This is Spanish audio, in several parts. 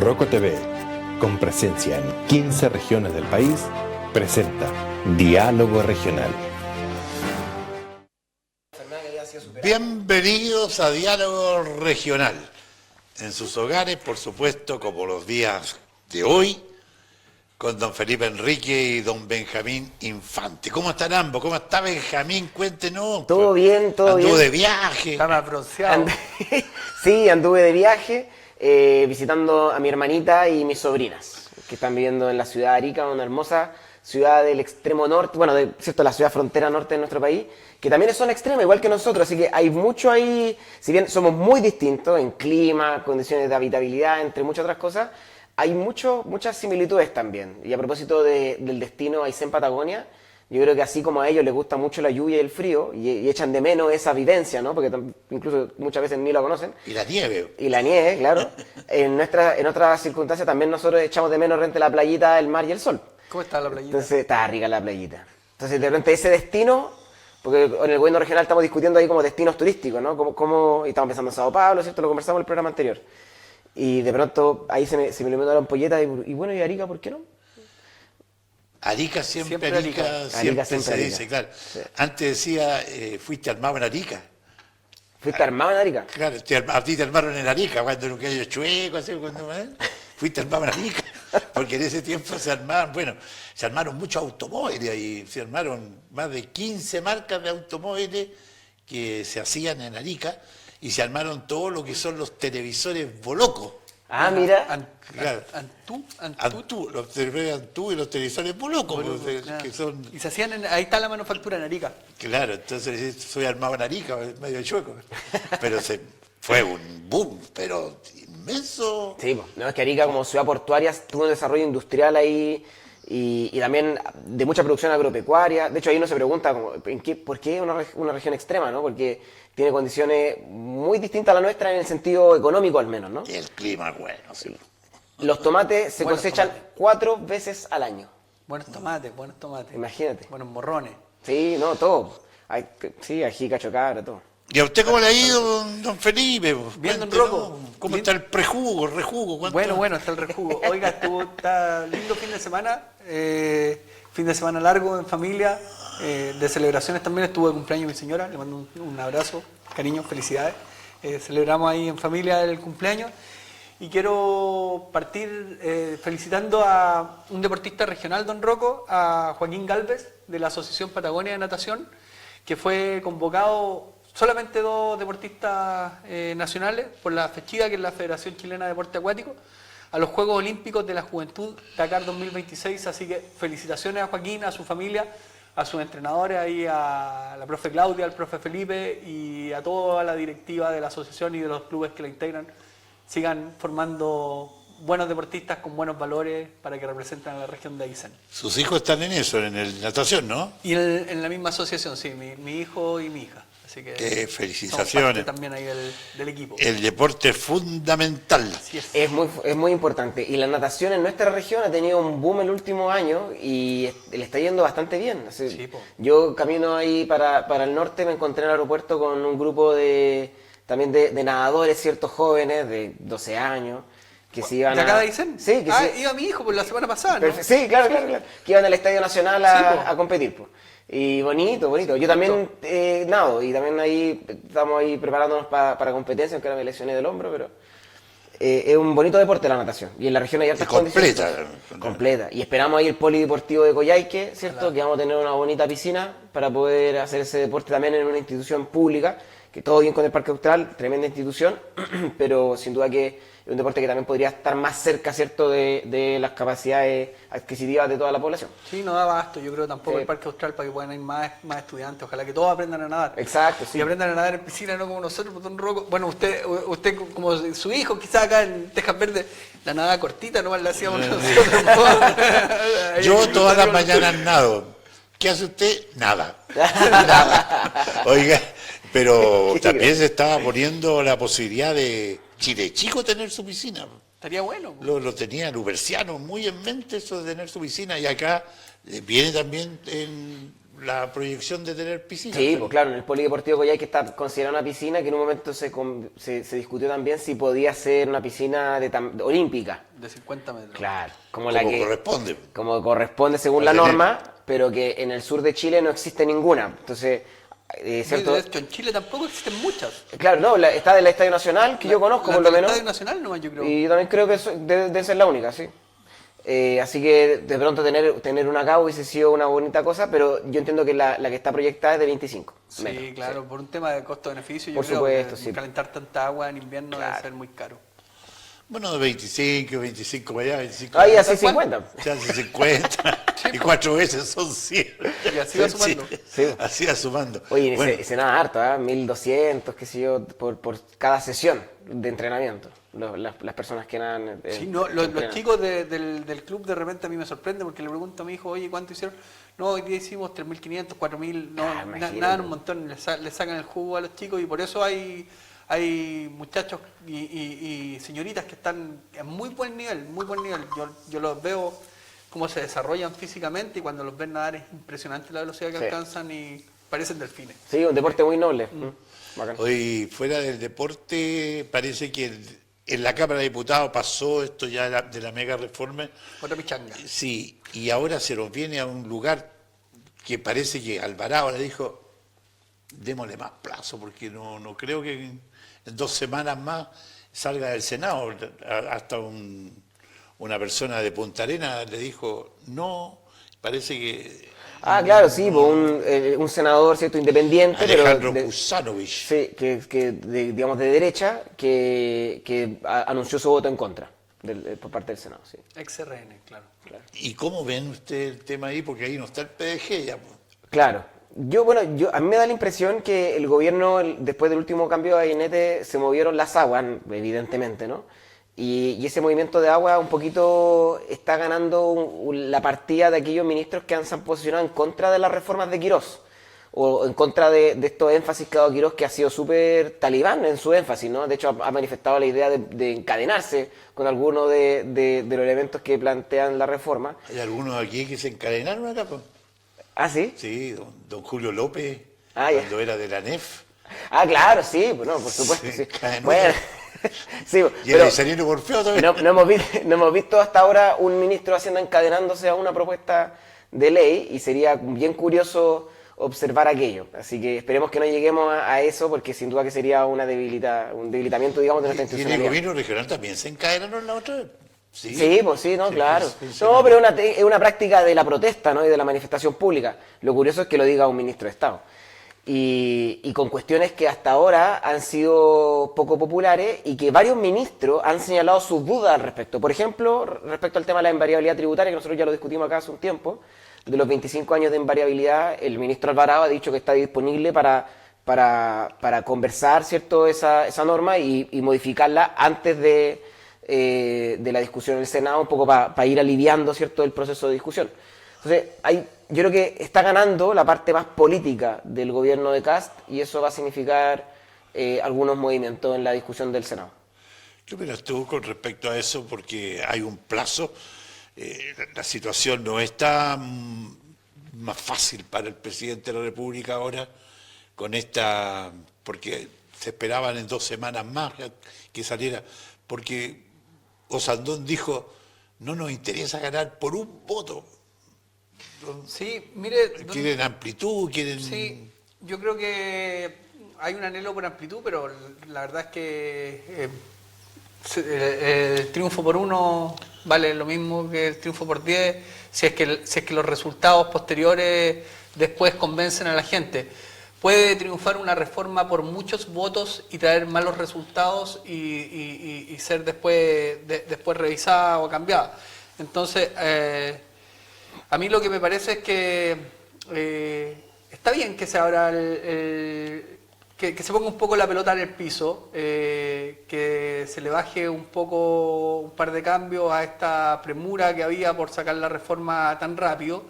Rocco TV, con presencia en 15 regiones del país, presenta Diálogo Regional. Bienvenidos a Diálogo Regional. En sus hogares, por supuesto, como los días de hoy, con don Felipe Enrique y don Benjamín Infante. ¿Cómo están ambos? ¿Cómo está Benjamín? Cuéntenos. Todo bien, todo bien. Anduvo de viaje. Está más bronceado. Sí, anduve de viaje visitando a mi hermanita y mis sobrinas, que están viviendo en la ciudad de Arica, una hermosa ciudad del extremo norte, bueno, cierto, la ciudad frontera norte de nuestro país, que también es zona extrema, igual que nosotros, así que hay mucho ahí, si bien somos muy distintos en clima, condiciones de habitabilidad, entre muchas otras cosas, hay muchas similitudes también. Y a propósito del destino Aysén-Patagonia, yo creo que así como a ellos les gusta mucho la lluvia y el frío, y echan de menos esa vivencia, ¿no? Porque incluso muchas veces ni la conocen. Y la nieve. Y la nieve, claro. En otras circunstancias también nosotros echamos de menos rente la playita, el mar y el sol. ¿Cómo está la playita? Entonces, está rica la playita. Entonces, de repente ese destino, porque en el gobierno regional estamos discutiendo ahí como destinos turísticos, ¿no? Y estamos pensando en Sao Paulo, ¿cierto? Lo conversamos en el programa anterior. Y de pronto ahí se me iluminó la ampolleta y bueno, ¿y Arica por qué no? Arica siempre Arica siempre siempre se Arica. dice, claro. Sí. Antes decía, fuiste armado en Arica. ¿Fuiste armado en Arica? Claro, a ti te armaron en Arica, cuando era un gallo chueco, así, fuiste armado en Arica. Porque en ese tiempo se armaron muchos automóviles y se armaron más de 15 marcas de automóviles que se hacían en Arica y se armaron todo lo que son los televisores Boloco. Ah, mira. Claro. Antú. Los televisores Antú y los televisores Boloco, Claro. que son... Y se hacían, ahí está la manufactura en Arica. Claro, entonces soy armado en Arica, medio chueco. Pero fue un boom, pero inmenso. Sí, pues, no, es que Arica como ciudad portuaria tuvo un desarrollo industrial ahí y también de mucha producción agropecuaria. De hecho, ahí uno se pregunta por qué una región extrema, ¿no? Porque tiene condiciones muy distintas a la nuestra en el sentido económico al menos, ¿no? Y el clima es bueno, sí. Los tomates se Buenos cosechan tomates. 4 veces al año. Buenos tomates. Imagínate. Buenos morrones. Sí, no, todo. Sí, ají, cacho cabra, todo. ¿Y a usted cómo le ha ido, don Felipe? Bien, don Cuéntenos, Rocco. ¿Cómo Bien. está el prejugo, el rejugo? Bueno, está el rejugo. Oiga, está lindo fin de semana. Fin de semana largo en familia. De celebraciones también. Estuvo de cumpleaños mi señora. Le mando un abrazo, cariño, felicidades. Celebramos ahí en familia el cumpleaños. Y quiero partir felicitando a un deportista regional, don Rocco, a Joaquín Galvez, de la Asociación Patagonia de Natación, que fue convocado solamente 2 deportistas nacionales por la FECHIDA, que es la Federación Chilena de Deporte Acuático, a los Juegos Olímpicos de la Juventud Dakar 2026. Así que felicitaciones a Joaquín, a su familia, a sus entrenadores, ahí a la profe Claudia, al profe Felipe y a toda la directiva de la asociación y de los clubes que la integran. Sigan formando buenos deportistas con buenos valores para que representen a la región de Aysén. Sus hijos están en eso, en el natación, ¿no? Y en la misma asociación, sí, mi hijo y mi hija. Así que Qué somos felicitaciones. parte también ahí del equipo. El deporte es fundamental. Así es. Es muy importante. Y la natación en nuestra región ha tenido un boom el último año y le está yendo bastante bien. Así, Sí, po. yo camino ahí para el norte, me encontré en el aeropuerto con un grupo también de nadadores, ciertos jóvenes de 12 años, que se iban ¿De acá de Aysén? Sí, que sí. Iba mi hijo por la semana pasada, ¿no? Sí, claro. Que iban al Estadio Nacional Sí, po. a competir, pues. Y bonito. Yo también nado y también ahí estamos ahí preparándonos para competencia, aunque ahora me lesioné del hombro, pero es un bonito deporte la natación. Y en la región hay hartas completa. condiciones. Completa. Y esperamos ahí el polideportivo de Coyhaique, ¿cierto? Ojalá. Que vamos a tener una bonita piscina para poder hacer ese deporte también en una institución pública, que todo bien con el Parque Austral, tremenda institución, pero sin duda que es un deporte que también podría estar más cerca, ¿cierto?, de las capacidades adquisitivas de toda la población. Sí, no da abasto, yo creo tampoco Sí. el Parque Austral para que puedan ir más estudiantes. Ojalá que todos aprendan a nadar. Exacto, sí. Y aprendan a nadar en piscina, no como nosotros, don Rocco. Bueno, usted como su hijo, quizás acá en Tejas Verdes, la nadada cortita nomás la hacíamos nosotros. Yo todas las mañanas nado. ¿Qué hace usted? Nada. Nada. Oiga, pero también se estaba poniendo la posibilidad de Chile Chico tener su piscina. Estaría bueno. Lo tenía Luberciano muy en mente eso de tener su piscina y acá viene también en la proyección de tener piscina. Sí, pues claro, en el Polideportivo Coyhaique está considerada una piscina que en un momento se discutió también si podía ser una piscina olímpica. De 50 metros. Claro, como Corresponde. como corresponde según la norma, pero que en el sur de Chile no existe ninguna. Entonces, ¿cierto? De hecho, en Chile tampoco existen muchas. Claro, no, está del Estadio Nacional, que yo conozco por lo menos. El Estadio Nacional nomás, yo creo. Y yo también creo que debe ser la única, sí. Así que de pronto tener una acá hubiese sido una bonita cosa, pero yo entiendo que la que está proyectada es de 25 Sí, metros. claro, por un tema de costo-beneficio, yo Por creo supuesto, que sí. calentar tanta agua en invierno Claro. debe ser muy caro. Bueno, de 25 para allá, 25 Ahí para así allá. 50. Se hace 50 y 4 veces son 100. Y así va sumando. Sí. Así va sumando. Oye, Bueno, se nada harto, ¿eh? 1200, qué sé yo, por cada sesión de entrenamiento. Las personas que nadan. Sí, no, los entrenan. chicos del club de repente a mí me sorprende porque le pregunto a mi hijo, oye, ¿cuánto hicieron? No, hoy día hicimos 3.500, 4.000, no, Imagínate. nadan un montón, le sacan el jugo a los chicos y por eso hay muchachos y señoritas que están en muy buen nivel, muy buen nivel. Yo los veo cómo se desarrollan físicamente y cuando los ven nadar es impresionante la velocidad que Sí. alcanzan y parecen delfines. Sí, un deporte muy noble. Bacán. hoy fuera del deporte, parece que en la Cámara de Diputados pasó esto ya de la mega reforma. Otra pichanga. Sí, y ahora se nos viene a un lugar que parece que Alvarado le dijo, démosle más plazo, porque no creo que en 2 semanas más salga del Senado. Hasta una persona de Punta Arenas le dijo, no, parece que... Claro, sí, pues un senador, ¿cierto? Independiente, Alejandro pero Kusanovich. sí, digamos de derecha, que anunció su voto en contra por parte del Senado, sí. XRN, claro. ¿Y cómo ven usted el tema ahí? Porque ahí no está el PDG ya. Pues. Claro. A mí me da la impresión que el gobierno, después del último cambio de gabinete, se movieron las aguas, evidentemente, ¿no? Y ese movimiento de agua un poquito está ganando la partida de aquellos ministros que se han posicionado en contra de las reformas de Quirós, o en contra de estos énfasis que ha dado Quirós, que ha sido súper talibán en su énfasis, ¿no? De hecho, ha manifestado la idea de encadenarse con algunos de los elementos que plantean la reforma. Hay algunos aquí que se encadenaron acá. Pues. ¿Ah, sí? Sí, don Julio López, Ah, ya. cuando era de la NEF. Claro, sí, pues no, por supuesto, Sí, sí. encadenó. Bueno, sí, Y el pero Isanino Porfeo también. no hemos visto hasta ahora un ministro de Hacienda encadenándose a una propuesta de ley y sería bien curioso observar aquello. Así que esperemos que no lleguemos a eso porque sin duda que sería un debilitamiento, digamos, de nuestra Y en el institucionalidad. gobierno regional también se encadenaron la otra vez. Sí, pues sí, no, Sí, claro. sí, No, pero es una práctica de la protesta, ¿no? Y de la manifestación pública. Lo curioso es que lo diga un ministro de Estado. Y con cuestiones que hasta ahora han sido poco populares y que varios ministros han señalado sus dudas al respecto. Por ejemplo, respecto al tema de la invariabilidad tributaria, que nosotros ya lo discutimos acá hace un tiempo, de los 25 años de invariabilidad, el ministro Alvarado ha dicho que está disponible para conversar, ¿cierto?, esa norma y modificarla antes de la discusión en el Senado, un poco para ir aliviando, ¿cierto?, el proceso de discusión. Entonces, yo creo que está ganando la parte más política del gobierno de Kast y eso va a significar algunos movimientos en la discusión del Senado. ¿Qué opinas tú con respecto a eso? Porque hay un plazo, la situación no está más fácil para el presidente de la República ahora con esta, porque se esperaban en 2 semanas más que saliera, porque Osandón dijo, no nos interesa ganar por un voto. Sí, mire... Quieren amplitud, quieren... Sí, yo creo que hay un anhelo por amplitud, pero la verdad es que el triunfo por 1 vale lo mismo que el triunfo por 10, si es que los resultados posteriores después convencen a la gente. Puede triunfar una reforma por muchos votos y traer malos resultados y ser después revisada o cambiada. Entonces, a mí lo que me parece es que está bien que se abra que se ponga un poco la pelota en el piso, que se le baje un par de cambios a esta premura que había por sacar la reforma tan rápido,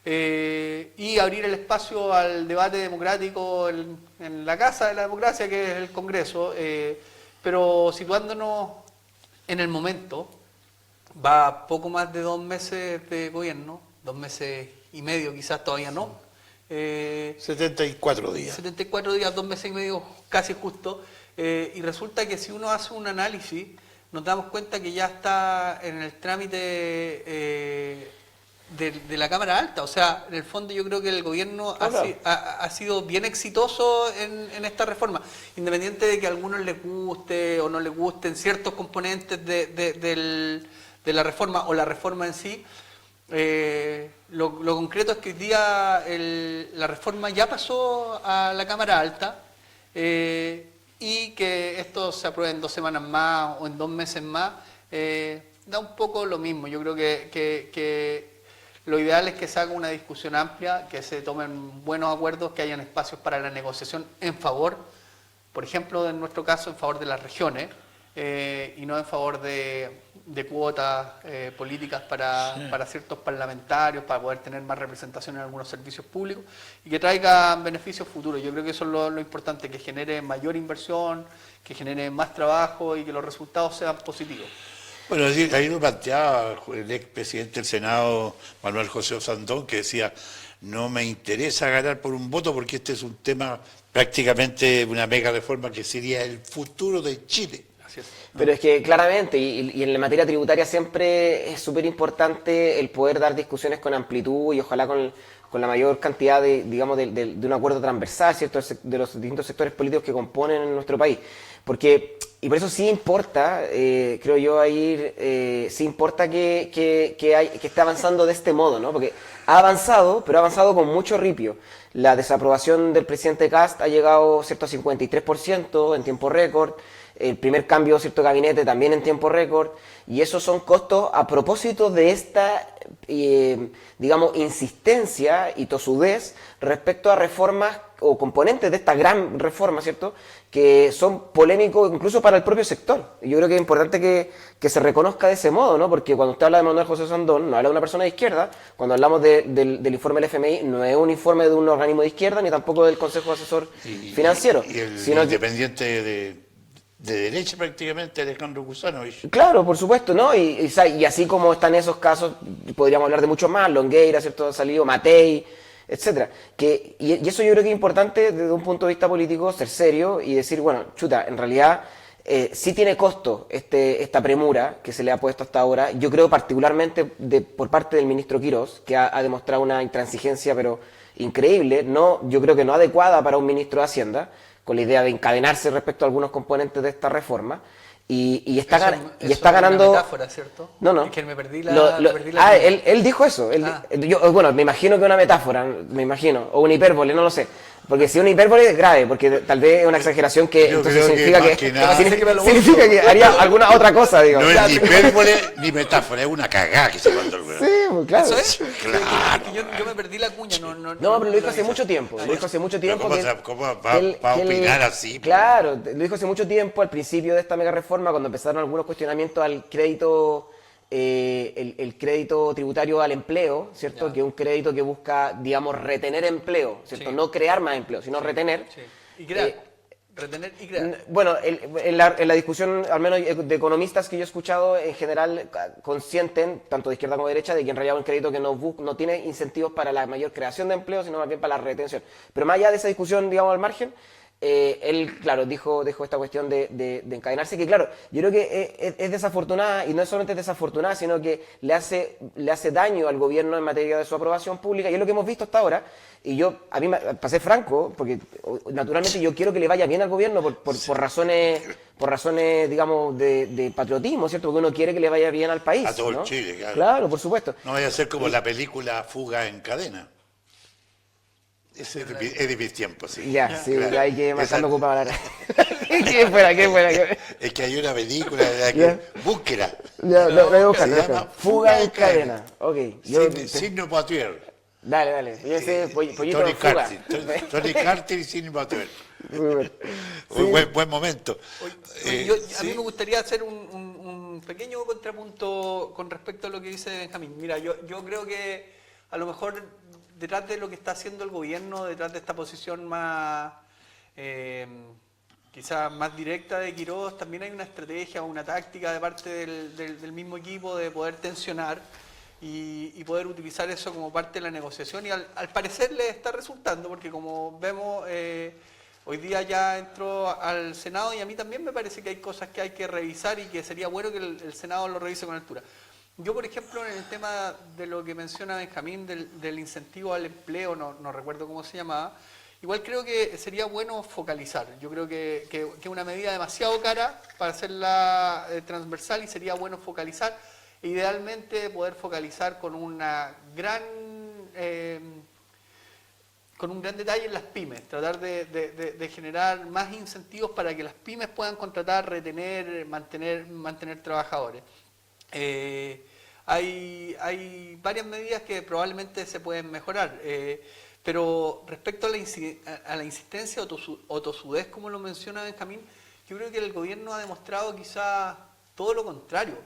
y abrir el espacio al debate democrático en la casa de la democracia, que es el Congreso, pero situándonos en el momento. Va poco más de 2 meses de gobierno, 2 meses y medio, quizás todavía no. 74 días. 74 días, 2 meses y medio, casi justo. Y resulta que si uno hace un análisis, nos damos cuenta que ya está en el trámite de la Cámara Alta. O sea, en el fondo yo creo que el gobierno ha sido bien exitoso en esta reforma, independiente de que a algunos les guste o no les gusten ciertos componentes de la reforma o la reforma en sí. Lo concreto es que hoy día la reforma ya pasó a la Cámara Alta y que esto se apruebe en 2 semanas más o en 2 meses más, da un poco lo mismo. Yo creo que lo ideal es que se haga una discusión amplia, que se tomen buenos acuerdos, que hayan espacios para la negociación en favor, por ejemplo, en nuestro caso, en favor de las regiones, y no en favor de cuotas políticas para ciertos parlamentarios, para poder tener más representación en algunos servicios públicos y que traiga beneficios futuros. Yo creo que eso es lo importante, que genere mayor inversión, que genere más trabajo y que los resultados sean positivos. Bueno, ahí lo planteaba el expresidente del Senado, Manuel José Osandón, que decía, no me interesa ganar por un voto porque este es un tema prácticamente una mega reforma que sería el futuro de Chile. Así es. Pero es que claramente, y en la materia tributaria siempre es súper importante el poder dar discusiones con amplitud y ojalá con la mayor cantidad de, digamos, de un acuerdo transversal, ¿cierto?, de los distintos sectores políticos que componen nuestro país. Y por eso sí importa, creo yo, sí importa que esté avanzando de este modo, ¿no? Porque ha avanzado, pero ha avanzado con mucho ripio. La desaprobación del presidente Kast ha llegado, ¿cierto?, a 53% en tiempo récord. El primer cambio, ¿cierto?, gabinete también en tiempo récord. Y esos son costos a propósito de esta, digamos, insistencia y tosudez respecto a reformas o componentes de esta gran reforma, ¿cierto?, que son polémicos incluso para el propio sector. Y yo creo que es importante que se reconozca de ese modo, ¿no? Porque cuando usted habla de Manuel José Sandón, no habla de una persona de izquierda. Cuando hablamos del informe del FMI, no es un informe de un organismo de izquierda, ni tampoco del Consejo Asesor Financiero. Y el sino independiente de derecha prácticamente, Alejandro Kuzanovich. Claro, por supuesto, ¿no? Y así como están esos casos, podríamos hablar de muchos más, Longueira, ¿cierto?, ha salido, Matei, etcétera. Y eso yo creo que es importante desde un punto de vista político, ser serio y decir, bueno, chuta, en realidad sí tiene costo esta premura que se le ha puesto hasta ahora. Yo creo particularmente por parte del ministro Quirós, que ha demostrado una intransigencia pero increíble, yo creo que no adecuada para un ministro de Hacienda, con la idea de encadenarse respecto a algunos componentes de esta reforma. Y está ganando. Es una metáfora, ¿cierto? No. Es que me perdí la él dijo eso. Bueno, me imagino que es una metáfora, o una hipérbole, no lo sé. Porque si es una hipérbole es grave, porque tal vez es una exageración que Yo entonces creo significa que haría alguna otra cosa, digo. No es ni hipérbole ni metáfora, es una cagada que se mandó el weón. Sí, pues, claro. ¿Eso es? Claro. Yo me perdí la cuña. No, pero lo dijo hace mucho tiempo. Lo dijo hace mucho tiempo. ¿Cómo va a opinar así? Claro, lo dijo hace mucho tiempo, al principio de esta mega reforma, cuando empezaron algunos cuestionamientos al crédito, el crédito tributario al empleo, ¿cierto? Ya. Que es un crédito que busca, digamos, retener empleo, ¿cierto? Sí. No crear más empleo, sino retener. Sí. Y crear. Retener y crear. Bueno, en la discusión, al menos de economistas que yo he escuchado, en general consienten, tanto de izquierda como de derecha, de que en realidad es un crédito que no tiene incentivos para la mayor creación de empleo, sino más bien para la retención. Pero más allá de esa discusión, digamos, al margen, él, claro, dijo esta cuestión de encadenarse, que claro, yo creo que es desafortunada, y no es solamente desafortunada, sino que le hace daño al gobierno en materia de su aprobación pública, y es lo que hemos visto hasta ahora. Y a mí para ser franco, porque naturalmente yo quiero que le vaya bien al gobierno por razones, digamos, de patriotismo, ¿cierto? Porque uno quiere que le vaya bien al país, A todo ¿no? el Chile, claro. Claro, por supuesto. No vaya a ser como la película Fuga en Cadena. Ese es de mis tiempos, sí. Ya, sí, Claro. hay que marcarlo Esa- ocupado ahora. ¿Qué fuera? Es que hay una película, Ya. búsquela. Ya, lo voy a buscar. Se lo voy a llama buscar. Fuga en cadena. Ok. Signo Poitier. Dale. Yo ese pollito Tony en fuga. Carter. Tony Carter y Sidney Poitier. Muy bueno. Un buen momento. A mí me gustaría hacer un pequeño contrapunto con respecto a lo que dice Benjamín. Mira, yo creo que a lo mejor detrás de lo que está haciendo el gobierno, detrás de esta posición más, quizás más directa de Quirós, también hay una estrategia o una táctica de parte del mismo equipo de poder tensionar y poder utilizar eso como parte de la negociación y al parecer le está resultando porque como vemos hoy día ya entró al Senado y a mí también me parece que hay cosas que hay que revisar y que sería bueno que el Senado lo revise con altura. Yo, por ejemplo, en el tema de lo que menciona Benjamín del incentivo al empleo, no recuerdo cómo se llamaba, igual creo que sería bueno focalizar. Yo creo que es una medida demasiado cara para hacerla transversal y sería bueno focalizar. Idealmente poder focalizar con una con un gran detalle en las pymes, tratar de generar más incentivos para que las pymes puedan contratar, retener, mantener trabajadores. Hay varias medidas que probablemente se pueden mejorar, pero respecto a la insistencia o tosudez, como lo menciona Benjamín, yo creo que el gobierno ha demostrado quizás todo lo contrario.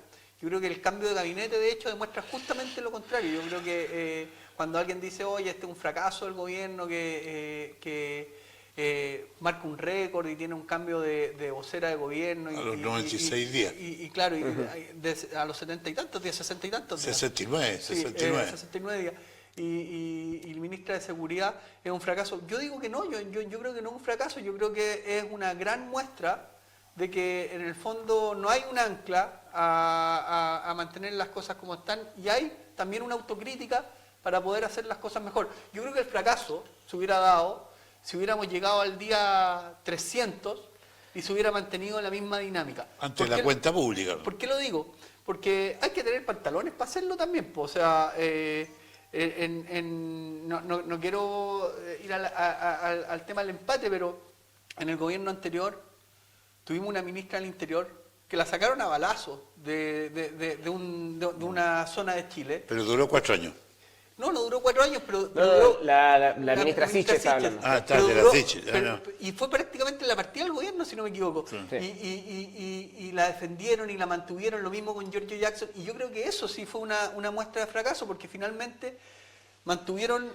Yo creo que el cambio de gabinete, de hecho, demuestra justamente lo contrario. Yo creo que cuando alguien dice, oye, este es un fracaso del gobierno que marca un récord y tiene un cambio de vocera de gobierno. A los 96 días. Y claro, a los 70 y tantos días, 60 y tantos días. 69, 69. 69 días. Y ministra de Seguridad es un fracaso. Yo digo que no, yo creo que no es un fracaso, yo creo que es una gran muestra de que en el fondo no hay un ancla a mantener las cosas como están y hay también una autocrítica para poder hacer las cosas mejor. Yo creo que el fracaso se hubiera dado si hubiéramos llegado al día 300 y se hubiera mantenido la misma dinámica. Ante la cuenta pública. ¿Por qué lo digo? Porque hay que tener pantalones para hacerlo también. O sea, no quiero ir al tema del empate, pero en el gobierno anterior tuvimos una ministra del Interior que la sacaron a balazos de una zona de Chile. Pero duró 4 años. No duró 4 años, pero No, duró, la ministra Siche está hablando. Ah, está, pero de la duró, Siche. y fue prácticamente la partida del gobierno, si no me equivoco. Sí. Y la defendieron y la mantuvieron, lo mismo con Giorgio Jackson. Y yo creo que eso sí fue una muestra de fracaso, porque finalmente mantuvieron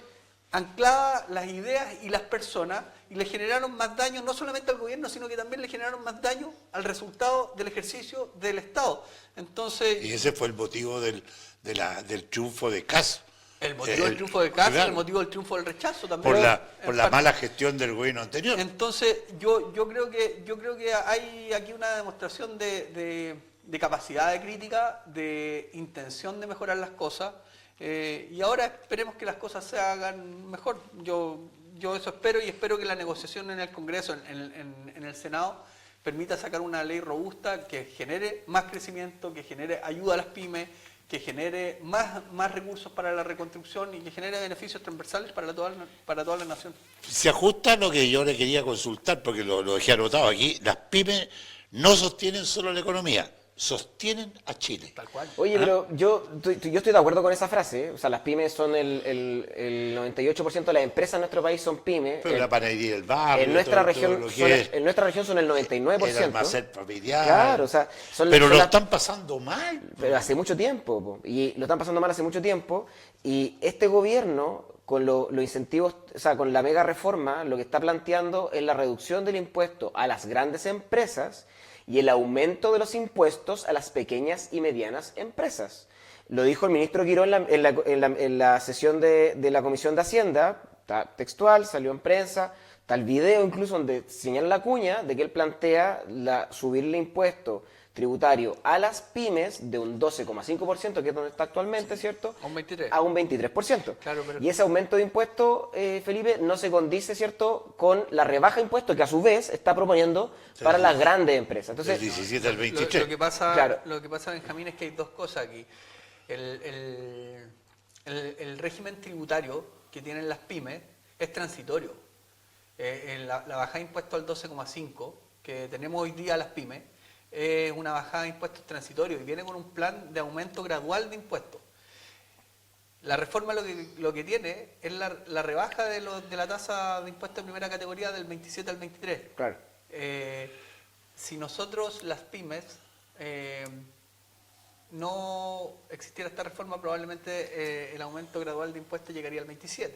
ancladas las ideas y las personas y le generaron más daño no solamente al gobierno, sino que también le generaron más daño al resultado del ejercicio del Estado. Entonces, Y ese fue el motivo del triunfo de Kast. el motivo del triunfo de Kast, claro, el motivo del triunfo del rechazo también. por la mala gestión del gobierno anterior. Entonces, yo creo que hay aquí una demostración de capacidad de crítica, de intención de mejorar las cosas, y ahora esperemos que las cosas se hagan mejor. Yo eso espero, y espero que la negociación en el Congreso, en el Senado, permita sacar una ley robusta que genere más crecimiento, que genere ayuda a las pymes, que genere más recursos para la reconstrucción y que genere beneficios transversales para toda la nación. Se ajusta a lo que yo le quería consultar, porque lo dejé anotado aquí. Las pymes no sostienen solo la economía, sostienen a Chile. Tal cual. Oye, pero yo estoy de acuerdo con esa frase, ¿eh? O sea, las pymes son el 98% de las empresas en nuestro país son pymes. Pero la panadería del barrio, en nuestra todo región lo que es en nuestra región son el 99%. el almacén familiar. Claro, o sea, pero lo están pasando mal. Pero hace mucho tiempo, po, y lo están pasando mal hace mucho tiempo, y este gobierno, con los incentivos, o sea, con la mega reforma, lo que está planteando es la reducción del impuesto a las grandes empresas y el aumento de los impuestos a las pequeñas y medianas empresas. Lo dijo el ministro Quiró en la sesión de la Comisión de Hacienda, está textual, salió en prensa, está el video incluso donde señala la cuña de que él plantea subirle impuesto tributario a las pymes de un 12,5%, que es donde está actualmente, ¿cierto? A un 23%. A un 23%. Claro, pero... Y ese aumento de impuestos, Felipe, no se condice, ¿cierto?, con la rebaja de impuestos que a su vez está proponiendo para las grandes empresas. Entonces, Del 17 al 23. Lo que pasa, Claro. Benjamín, es que hay dos cosas aquí. El régimen tributario que tienen las pymes es transitorio. La bajada de impuestos al 12,5% que tenemos hoy día a las pymes es una bajada de impuestos transitorio y viene con un plan de aumento gradual de impuestos. La reforma lo que tiene es la rebaja de la tasa de impuestos de primera categoría del 27 al 23%. claro. Si nosotros, las pymes, no existiera esta reforma, probablemente el aumento gradual de impuestos llegaría al 27%.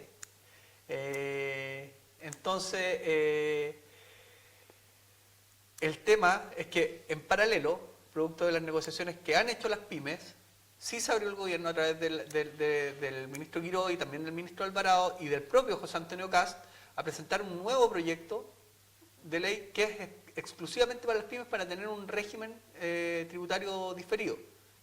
Entonces, el tema es que en paralelo, producto de las negociaciones que han hecho las pymes, sí se abrió el gobierno a través del ministro Quiró y también del ministro Alvarado y del propio José Antonio Kast a presentar un nuevo proyecto de ley que es exclusivamente para las pymes para tener un régimen tributario diferido,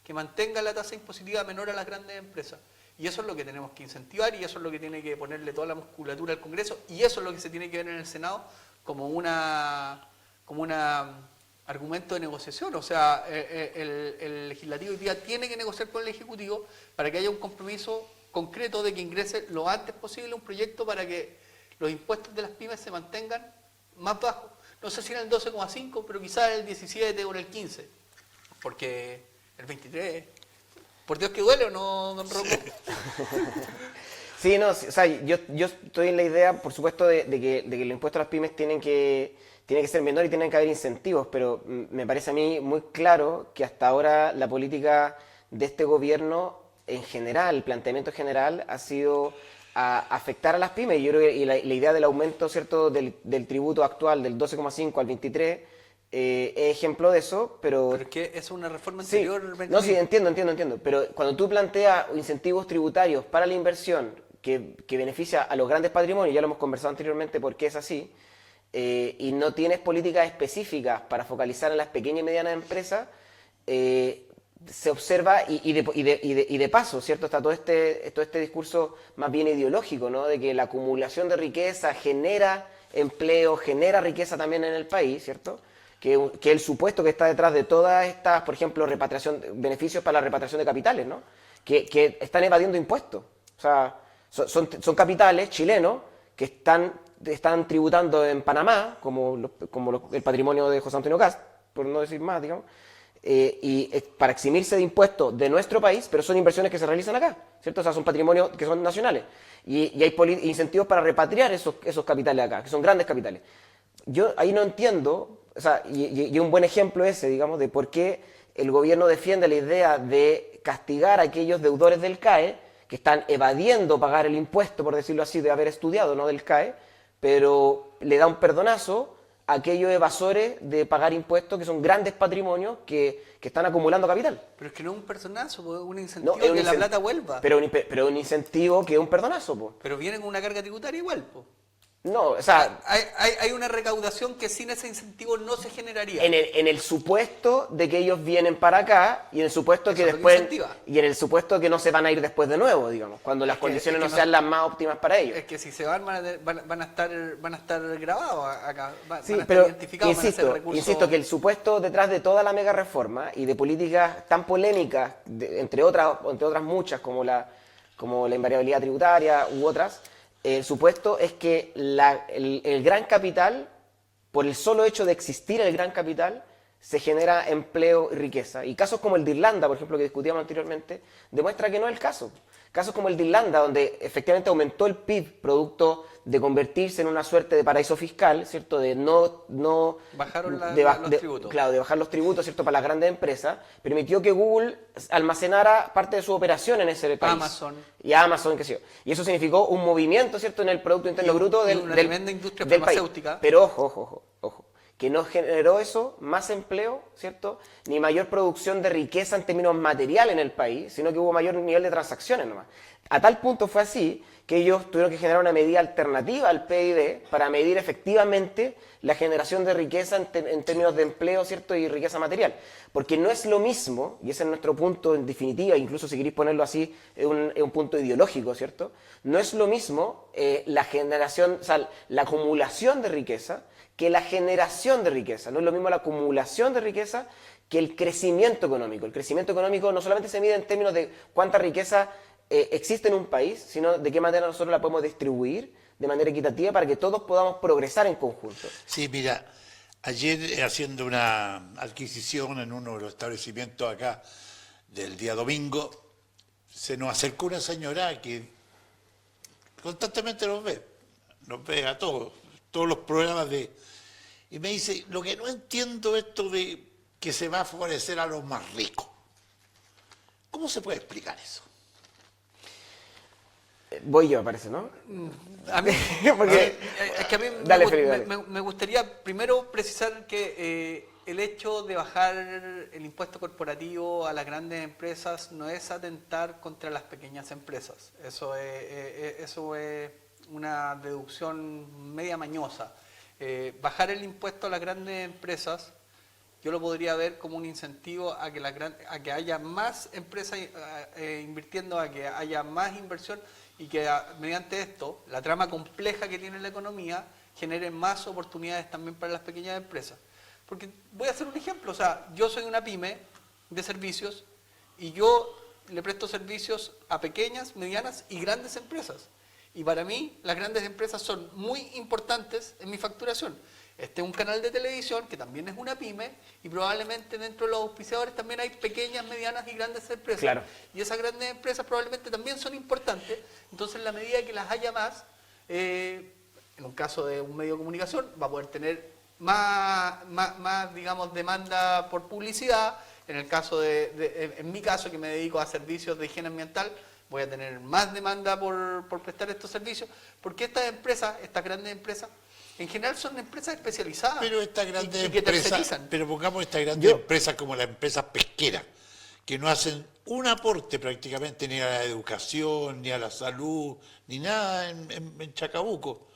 que mantenga la tasa impositiva menor a las grandes empresas. Y eso es lo que tenemos que incentivar y eso es lo que tiene que ponerle toda la musculatura al Congreso y eso es lo que se tiene que ver en el Senado como una argumento de negociación. O sea, el legislativo hoy día tiene que negociar con el Ejecutivo para que haya un compromiso concreto de que ingrese lo antes posible un proyecto para que los impuestos de las pymes se mantengan más bajos. No sé si en el 12,5, pero quizás en el 17 o en el 15, porque el 23... ¿Por Dios que duele o no, don Rocco? Sí, no, o sea, yo estoy en la idea, por supuesto, de que el impuesto a las pymes tiene que ser menor y tienen que haber incentivos, pero me parece a mí muy claro que hasta ahora la política de este gobierno, en general, el planteamiento general, ha sido a afectar a las pymes. Yo creo que la idea del aumento, ¿cierto?, del tributo actual del 12,5 al 23, es ejemplo de eso, pero es que es una reforma sí, anterior. no, sí, entiendo, pero cuando tú planteas incentivos tributarios para la inversión que beneficia a los grandes patrimonios, ya lo hemos conversado anteriormente porque es así, y no tienes políticas específicas para focalizar en las pequeñas y medianas empresas, se observa, y de paso, ¿cierto? Está todo este discurso más bien ideológico, ¿no? De que la acumulación de riqueza genera empleo, genera riqueza también en el país, ¿cierto? Que el supuesto que está detrás de todas estas, por ejemplo, beneficios para la repatriación de capitales, ¿no? Que están evadiendo impuestos. O sea, son capitales chilenos que están tributando en Panamá, como el patrimonio de José Antonio Kast, por no decir más, digamos, para eximirse de impuestos de nuestro país, pero son inversiones que se realizan acá, ¿cierto? O sea, son patrimonios que son nacionales. Y hay incentivos para repatriar esos capitales acá, que son grandes capitales. Yo ahí no entiendo. O sea, y un buen ejemplo ese, digamos, de por qué el gobierno defiende la idea de castigar a aquellos deudores del CAE que están evadiendo pagar el impuesto, por decirlo así, de haber estudiado, ¿no?, del CAE, pero le da un perdonazo a aquellos evasores de pagar impuestos que son grandes patrimonios que están acumulando capital. Pero es que no es un perdonazo, es un incentivo que la plata vuelva. Pero un incentivo que es un perdonazo, po. Pero viene con una carga tributaria igual, po. No, o sea, hay una recaudación que sin ese incentivo no se generaría. En el supuesto de que ellos vienen para acá y en el supuesto que después y en el supuesto que no se van a ir después de nuevo, digamos, cuando las condiciones no sean las más óptimas para ellos. Es que si se van van a estar grabados acá, sí, van a estar pero identificados, van a ser recursos. Insisto que el supuesto detrás de toda la mega reforma y de políticas tan polémicas, entre otras muchas como la invariabilidad tributaria u otras, el supuesto es que el gran capital, por el solo hecho de existir el gran capital, se genera empleo y riqueza. Y casos como el de Irlanda, por ejemplo, que discutíamos anteriormente, demuestra que no es el caso. Casos como el de Irlanda, donde efectivamente aumentó el PIB, producto de convertirse en una suerte de paraíso fiscal, ¿cierto? De no bajaron los tributos. Claro, de bajar los tributos, ¿cierto?, para las grandes empresas, permitió que Google almacenara parte de su operación en ese país. Amazon, qué sé yo. Y eso significó un movimiento, ¿cierto?, en el Producto Interno Bruto una tremenda industria del farmacéutica. País. Pero ojo, que no generó eso más empleo, ¿cierto?, ni mayor producción de riqueza en términos materiales en el país, sino que hubo mayor nivel de transacciones nomás. A tal punto fue así que ellos tuvieron que generar una medida alternativa al PIB para medir efectivamente la generación de riqueza en términos de empleo, ¿cierto?, y riqueza material. Porque no es lo mismo, y ese es nuestro punto en definitiva, incluso si queréis ponerlo así, es un punto ideológico, ¿cierto? No es lo mismo la generación, o sea, la acumulación de riqueza que la generación de riqueza. No es lo mismo la acumulación de riqueza que el crecimiento económico. El crecimiento económico no solamente se mide en términos de cuánta riqueza existe en un país, sino de qué manera nosotros la podemos distribuir de manera equitativa para que todos podamos progresar en conjunto. Sí, mira, ayer haciendo una adquisición en uno de los establecimientos acá del día domingo, se nos acercó una señora que constantemente nos ve a todos los programas y me dice, lo que no entiendo esto de que se va a favorecer a los más ricos. ¿Cómo se puede explicar eso? Voy yo, parece, ¿no? A mí, Porque, es que a mí dale, Felipe, dale. me gustaría primero precisar que el hecho de bajar el impuesto corporativo a las grandes empresas no es atentar contra las pequeñas empresas. Eso es una deducción media mañosa. Bajar el impuesto a las grandes empresas, yo lo podría ver como un incentivo a que haya más empresas invirtiendo, a que haya más inversión y que mediante esto, la trama compleja que tiene la economía, genere más oportunidades también para las pequeñas empresas. Porque voy a hacer un ejemplo, o sea, yo soy una pyme de servicios y yo le presto servicios a pequeñas, medianas y grandes empresas. Y para mí, las grandes empresas son muy importantes en mi facturación. Este es un canal de televisión que también es una pyme y probablemente dentro de los auspiciadores también hay pequeñas, medianas y grandes empresas. Claro. Y esas grandes empresas probablemente también son importantes. Entonces, en la medida que las haya más, en un caso de un medio de comunicación, va a poder tener más digamos, demanda por publicidad. En el caso en mi caso, que me dedico a servicios de higiene ambiental, voy a tener más demanda por prestar estos servicios, porque estas grandes empresas, en general son empresas especializadas. Pero estas grandes y que empresas, tercerizan. pero pongamos estas grandes empresas como las empresas pesqueras, que no hacen un aporte prácticamente ni a la educación, ni a la salud, ni nada en Chacabuco.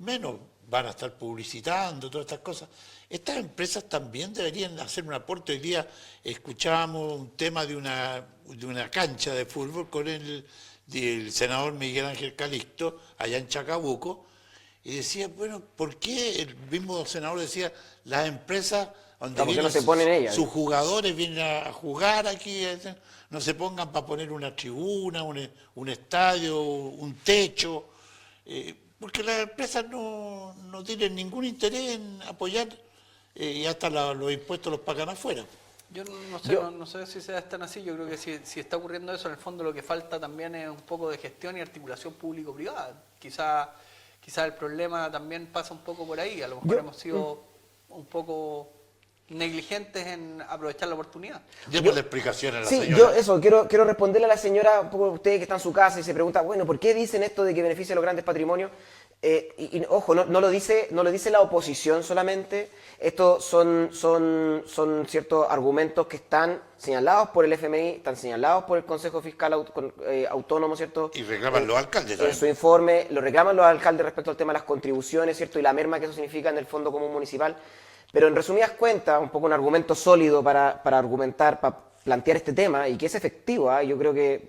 Menos van a estar publicitando todas estas cosas. Estas empresas también deberían hacer un aporte. Hoy día escuchábamos un tema de una cancha de fútbol con el senador Miguel Ángel Calixto, allá en Chacabuco, y decía, bueno, ¿por qué? El mismo senador decía, las empresas donde no se ponen ellas. sus jugadores vienen a jugar aquí, no se pongan para poner una tribuna, un estadio, un techo, porque las empresas no tienen ningún interés en apoyar y hasta los impuestos los pagan afuera. Yo no sé si sea tan así. Yo creo que si está ocurriendo eso, en el fondo lo que falta también es un poco de gestión y articulación público-privada. Quizá el problema también pasa un poco por ahí. A lo mejor hemos sido un poco negligentes en aprovechar la oportunidad. Démosle explicación a la señora. Yo eso, quiero responderle a la señora, un poco usted que está en su casa y se pregunta, bueno, ¿por qué dicen esto de que beneficia a los grandes patrimonios? Ojo, no lo dice la oposición solamente. Estos son ciertos argumentos que están señalados por el FMI, están señalados por el Consejo Fiscal Autónomo, ¿cierto? Y reclaman los alcaldes también. En su informe, lo reclaman los alcaldes respecto al tema de las contribuciones, ¿cierto? Y la merma que eso significa en el Fondo Común Municipal. Pero en resumidas cuentas, un poco un argumento sólido para argumentar, para plantear este tema y que es efectivo. Yo creo que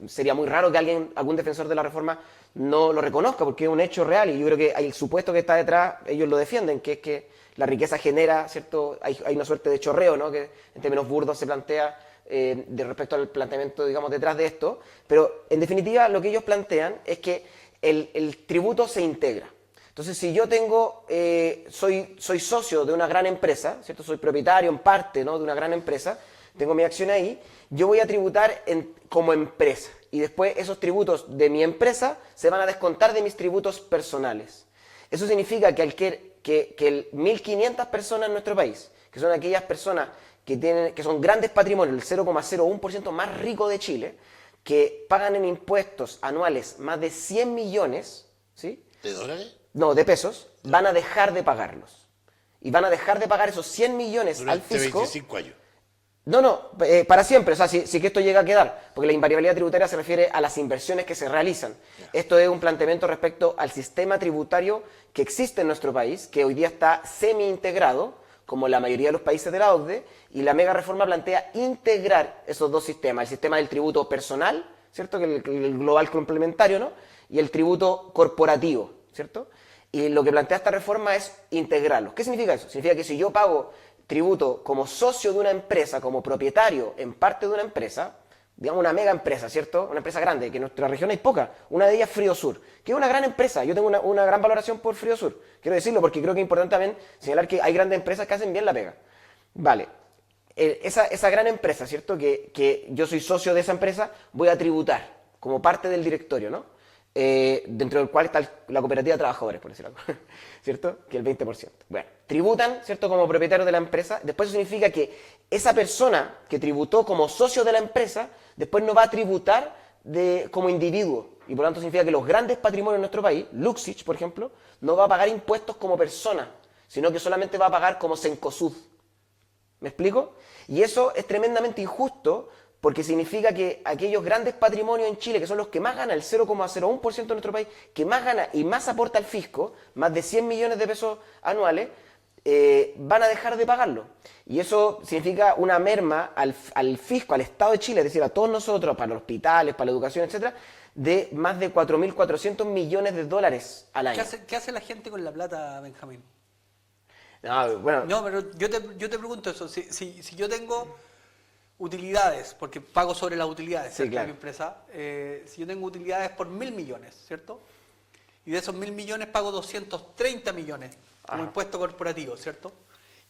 sería muy raro que algún defensor de la reforma no lo reconozca, porque es un hecho real y yo creo que el supuesto que está detrás, ellos lo defienden, que es que la riqueza genera, ¿cierto? Hay una suerte de chorreo, ¿no? Que en términos burdos se plantea de respecto al planteamiento, digamos, detrás de esto. Pero en definitiva lo que ellos plantean es que el tributo se integra. Entonces, si yo soy socio de una gran empresa, ¿cierto? Soy propietario en parte, ¿no? de una gran empresa, tengo mi acción ahí, yo voy a tributar como empresa. Y después esos tributos de mi empresa se van a descontar de mis tributos personales. Eso significa que 1.500 personas en nuestro país, que son aquellas personas que son grandes patrimonios, el 0,01% más rico de Chile, que pagan en impuestos anuales más de 100 millones, ¿sí? ¿De dólares? No, de pesos, van a dejar de pagarlos. Y van a dejar de pagar esos 100 millones durante al fisco. 25 años. No, para siempre, o sea, si que esto llega a quedar, porque la invariabilidad tributaria se refiere a las inversiones que se realizan. Esto es un planteamiento respecto al sistema tributario que existe en nuestro país, que hoy día está semi-integrado, como la mayoría de los países de la OCDE, y la mega reforma plantea integrar esos dos sistemas, el sistema del tributo personal, ¿cierto?, que el global complementario, ¿no?, y el tributo corporativo, ¿cierto? Y lo que plantea esta reforma es integrarlos. ¿Qué significa eso? Significa que si yo pago tributo como socio de una empresa, como propietario en parte de una empresa, digamos una mega empresa, ¿cierto? Una empresa grande, que en nuestra región hay poca. Una de ellas es Friosur, que es una gran empresa. Yo tengo una gran valoración por Friosur. Quiero decirlo porque creo que es importante también señalar que hay grandes empresas que hacen bien la pega. Vale. Esa gran empresa, ¿cierto? Que yo soy socio de esa empresa, voy a tributar como parte del directorio, ¿no? Dentro del cual está la cooperativa de trabajadores, por decir algo, ¿cierto? Que el 20%. Bueno, tributan, ¿cierto?, como propietario de la empresa. Después eso significa que esa persona que tributó como socio de la empresa, después no va a tributar como individuo. Y por lo tanto significa que los grandes patrimonios en nuestro país, Luxich, por ejemplo, no va a pagar impuestos como persona, sino que solamente va a pagar como Cencosud. ¿Me explico? Y eso es tremendamente injusto porque significa que aquellos grandes patrimonios en Chile, que son los que más gana, el 0,01% de nuestro país, que más gana y más aporta al fisco, más de 100 millones de pesos anuales, van a dejar de pagarlo. Y eso significa una merma al fisco, al Estado de Chile, es decir, a todos nosotros, para los hospitales, para la educación, etcétera, de más de 4.400 millones de dólares al año. ¿Qué hace la gente con la plata, Benjamín? No, bueno, No, pero yo te pregunto eso. Si yo tengo utilidades, porque pago sobre las utilidades, Sí, ¿cierto? claro. En mi empresa, si yo tengo utilidades por 1.000 millones, ¿cierto? Y de esos 1.000 millones pago 230 millones como impuesto corporativo, ¿cierto?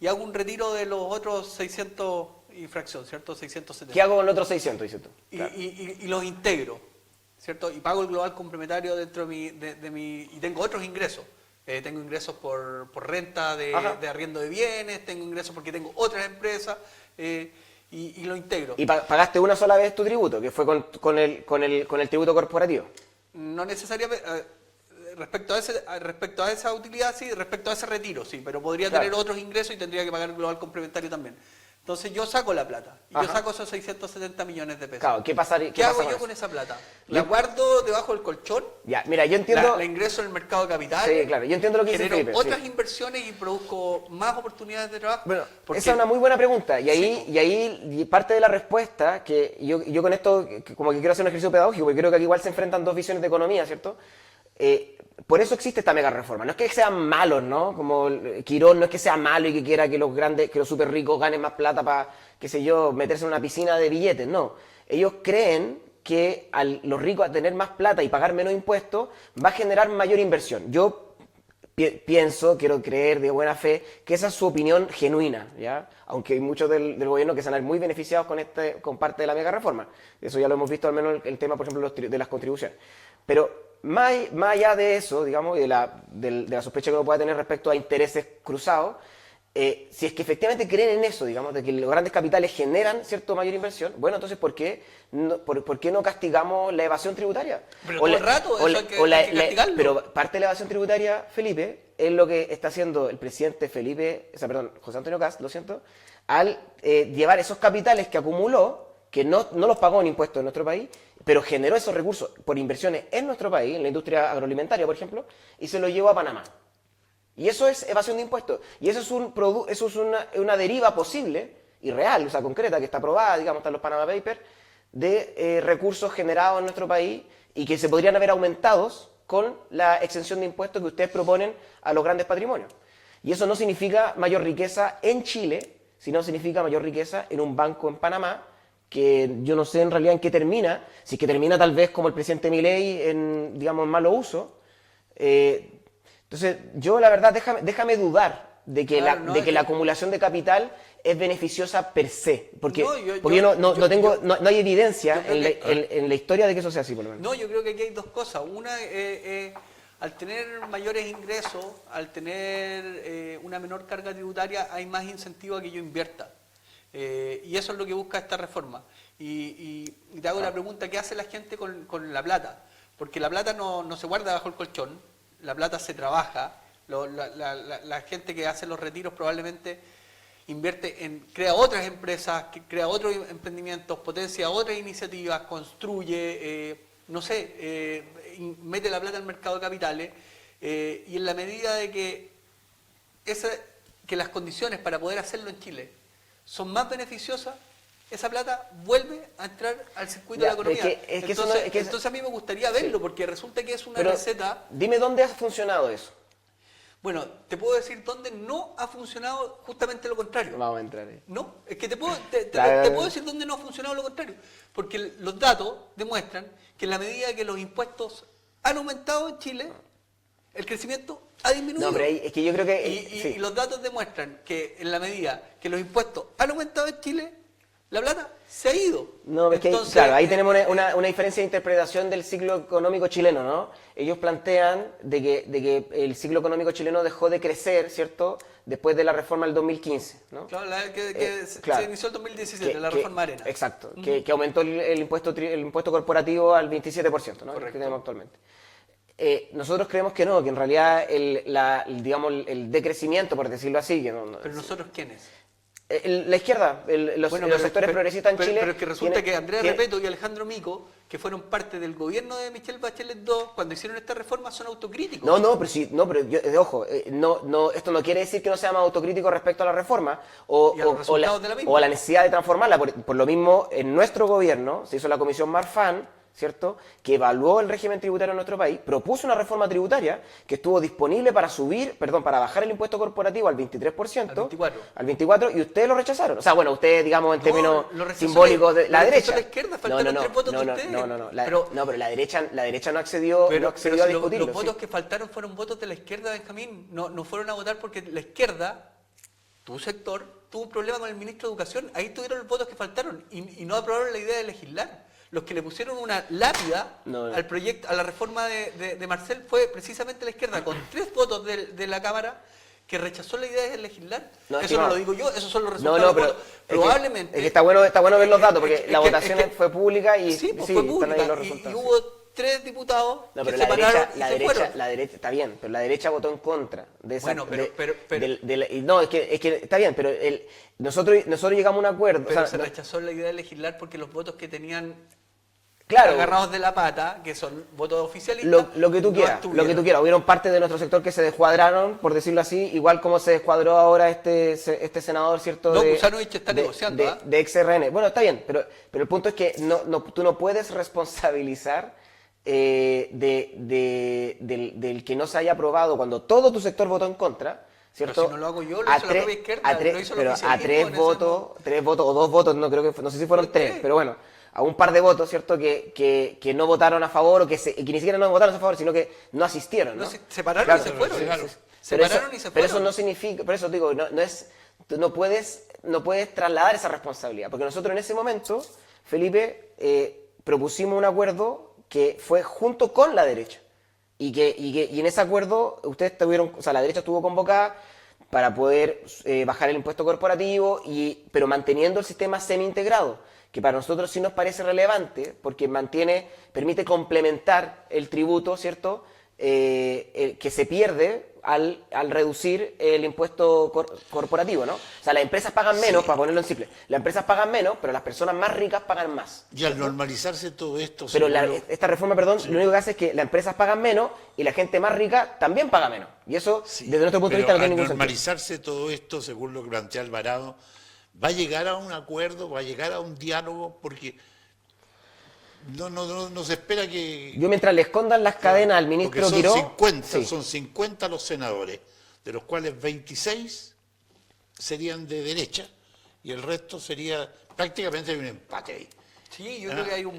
Y hago un retiro de los otros 600 y fracción, ¿cierto? 670. ¿qué hago con los otros 600, dices tú? Claro. Y los integro, ¿cierto? Y pago el global complementario dentro de mi... Y tengo otros ingresos. Tengo ingresos por renta de arriendo de bienes, tengo ingresos porque tengo otras empresas y lo integro. ¿Y pagaste una sola vez tu tributo, que fue con el tributo corporativo? No necesariamente... respecto a esa utilidad, sí, respecto a ese retiro, sí, pero podría Claro. tener otros ingresos y tendría que pagar el global complementario también. Entonces yo saco la plata, y yo saco esos 670 millones de pesos. Claro, ¿qué pasa hago yo eso? con esa plata? ¿La guardo debajo del colchón? Ya, mira, yo entiendo... La ingreso en el mercado de capitales. Sí, claro, yo entiendo lo que dice genero Felipe. otras Sí. inversiones y produzco más oportunidades de trabajo. Bueno, porque- esa es una muy buena pregunta. Y ahí parte de la respuesta, que yo con esto como que quiero hacer un ejercicio pedagógico, porque creo que aquí igual se enfrentan dos visiones de economía, ¿cierto? Por eso existe esta mega reforma. No es que sean malos, ¿no? Como Quirón no es que sea malo y que quiera que los súper ricos ganen más plata para, qué sé yo, meterse en una piscina de billetes. No. Ellos creen que los ricos a tener más plata y pagar menos impuestos va a generar mayor inversión. Yo quiero creer de buena fe que esa es su opinión genuina, ¿ya? Aunque hay muchos del gobierno que se van a ver muy beneficiados con parte de la mega reforma. Eso ya lo hemos visto al menos el tema, por ejemplo, de las contribuciones. Pero más allá de eso, digamos, y de la sospecha que uno pueda tener respecto a intereses cruzados, si es que efectivamente creen en eso, digamos, de que los grandes capitales generan cierto mayor inversión, bueno, entonces ¿por qué no castigamos la evasión tributaria? Pero todo el rato, eso hay que castigarlo. Pero parte de la evasión tributaria, Felipe, es lo que está haciendo el presidente José Antonio Kast, lo siento, al llevar esos capitales que acumuló, que no los pagó en impuestos en nuestro país, pero generó esos recursos por inversiones en nuestro país, en la industria agroalimentaria, por ejemplo, y se los llevó a Panamá. Y eso es evasión de impuestos. Y eso es una deriva posible y real, o sea, concreta, que está aprobada, digamos, están los Panama Papers, de recursos generados en nuestro país y que se podrían haber aumentados con la exención de impuestos que ustedes proponen a los grandes patrimonios. Y eso no significa mayor riqueza en Chile, sino significa mayor riqueza en un banco en Panamá, que yo no sé en realidad en qué termina, si es que termina tal vez como el presidente Milei en, digamos, en malo uso. Entonces, yo la verdad, déjame dudar de que, Claro, la acumulación de capital es beneficiosa per se, porque No, no hay evidencia yo creo en la historia de que eso sea así, por lo menos. No, yo creo que aquí hay dos cosas. Una, al tener mayores ingresos, al tener una menor carga tributaria, hay más incentivo a que yo invierta. Y eso es lo que busca esta reforma. Y te hago la pregunta, ¿qué hace la gente con la plata? Porque la plata no se guarda bajo el colchón, la plata se trabaja. La gente que hace los retiros probablemente invierte crea otras empresas, crea otros emprendimientos, potencia otras iniciativas, construye, mete la plata al mercado de capitales, y en la medida de que las condiciones para poder hacerlo en Chile son más beneficiosas, esa plata vuelve a entrar al circuito de la economía. Entonces a mí me gustaría verlo, porque resulta que es una receta. Dime dónde ha funcionado eso. Bueno, te puedo decir dónde no ha funcionado justamente lo contrario. Vamos a entrar ahí. No, es que te puedo decir dónde no ha funcionado lo contrario. Porque los datos demuestran que en la medida que los impuestos han aumentado en Chile, el crecimiento ha disminuido. No, pero es que yo creo que... Y los datos demuestran que en la medida que los impuestos han aumentado en Chile, la plata se ha ido. No, es que claro, ahí tenemos una diferencia de interpretación del ciclo económico chileno, ¿no? Ellos plantean de que el ciclo económico chileno dejó de crecer, ¿cierto?, después de la reforma del 2015, ¿no? Claro, claro, se inició el 2017, la reforma Arena. Exacto, que aumentó el impuesto corporativo al 27%, ¿no? Correcto. Que tenemos actualmente. Nosotros creemos que no, que en realidad el decrecimiento, por decirlo así, que no... Pero nosotros, ¿quiénes? La izquierda, los sectores progresistas en Chile... Pero es que resulta que Andrea tiene- Repeto y Alejandro Mico, que fueron parte del gobierno de Michelle Bachelet II, cuando hicieron esta reforma, son autocríticos. Ojo, esto no quiere decir que no seamos autocríticos respecto a la reforma o, Y a los o resultados de la misma. o a la necesidad de transformarla. Por lo mismo, en nuestro gobierno se hizo la comisión Marfan, ¿cierto?, que evaluó el régimen tributario en nuestro país, propuso una reforma tributaria que estuvo disponible para para bajar el impuesto corporativo al 23%, Al 24. al 24, y ustedes lo rechazaron. O sea, bueno, ustedes, digamos, en No, términos lo rechazó simbólicos de la lo rechazó derecha. la izquierda, faltaron 3 votos de ustedes. Pero la derecha no accedió, Pero a si discutirlo. los votos sí. que faltaron fueron votos de la izquierda, Benjamín. No fueron a votar porque la izquierda, tu sector, tuvo un problema con el ministro de Educación. Ahí tuvieron los votos que faltaron y no aprobaron la idea de legislar. Los que le pusieron una lápida al proyecto, a la reforma de Marcel fue precisamente la izquierda, con 3 votos de la Cámara que rechazó la idea de legislar. No, eso estimado. no lo digo yo, esos son los resultados. de los votos. Probablemente. Es que está bueno ver los datos, porque la votación fue pública y sí, pues sí, fue están pública. ahí los Y resultados. hubo 3 diputados No, que pero se pararon y se fueron. la derecha, está bien, pero la derecha votó en contra de esa... Bueno, pero- no, es que está bien, pero nosotros llegamos a un acuerdo. Pero o sea, se rechazó la idea de legislar porque los votos que tenían claro, agarrados de la pata, que son votos oficialistas, lo que tú quieras, hubieron parte de nuestro sector que se descuadraron, por decirlo así, igual como se descuadró ahora este senador, ¿cierto? No, Kuzanovich está negociando, ¿ah? de ex-RN. Bueno, está bien, pero el punto es que tú no puedes responsabilizar del que no se haya aprobado cuando todo tu sector votó en contra, ¿cierto? Pero si no lo hago yo, lo hizo la propia izquierda, lo hizo el pero a oficialismo 3 en ese votos, 3 votos o 2 votos, no sé si fueron Fueron 3, tres. pero bueno, a un par de votos, ¿cierto? Que no votaron a favor o que ni siquiera no votaron a favor, sino que no asistieron, ¿no? No, se pararon Claro, y se fueron. claro. Se Pero pararon y se Pero fueron. eso no significa, por eso digo, tú no puedes trasladar esa responsabilidad, porque nosotros en ese momento, Felipe, propusimos un acuerdo que fue junto con la derecha. Y en ese acuerdo ustedes la derecha estuvo convocada para poder bajar el impuesto corporativo, pero manteniendo el sistema semi-integrado, que para nosotros sí nos parece relevante, porque permite complementar el tributo, ¿cierto?, que se pierde al reducir el impuesto corporativo, ¿no? O sea, las empresas pagan menos, para ponerlo en simple, las empresas pagan menos, pero las personas más ricas pagan más. Y al normalizarse todo esto... Pero según esta reforma, lo único que hace es que las empresas pagan menos y la gente más rica también paga menos. Y eso, desde nuestro punto de vista, no tiene ningún al sentido. normalizarse todo esto, según lo que plantea Alvarado, va a llegar a un acuerdo, va a llegar a un diálogo, porque no se espera que... Yo mientras le escondan las cadenas al ministro Porque Quiró... son 50, sí. son 50 los senadores, de los cuales 26 serían de derecha y el resto sería prácticamente un empate ahí. Sí, yo creo que hay un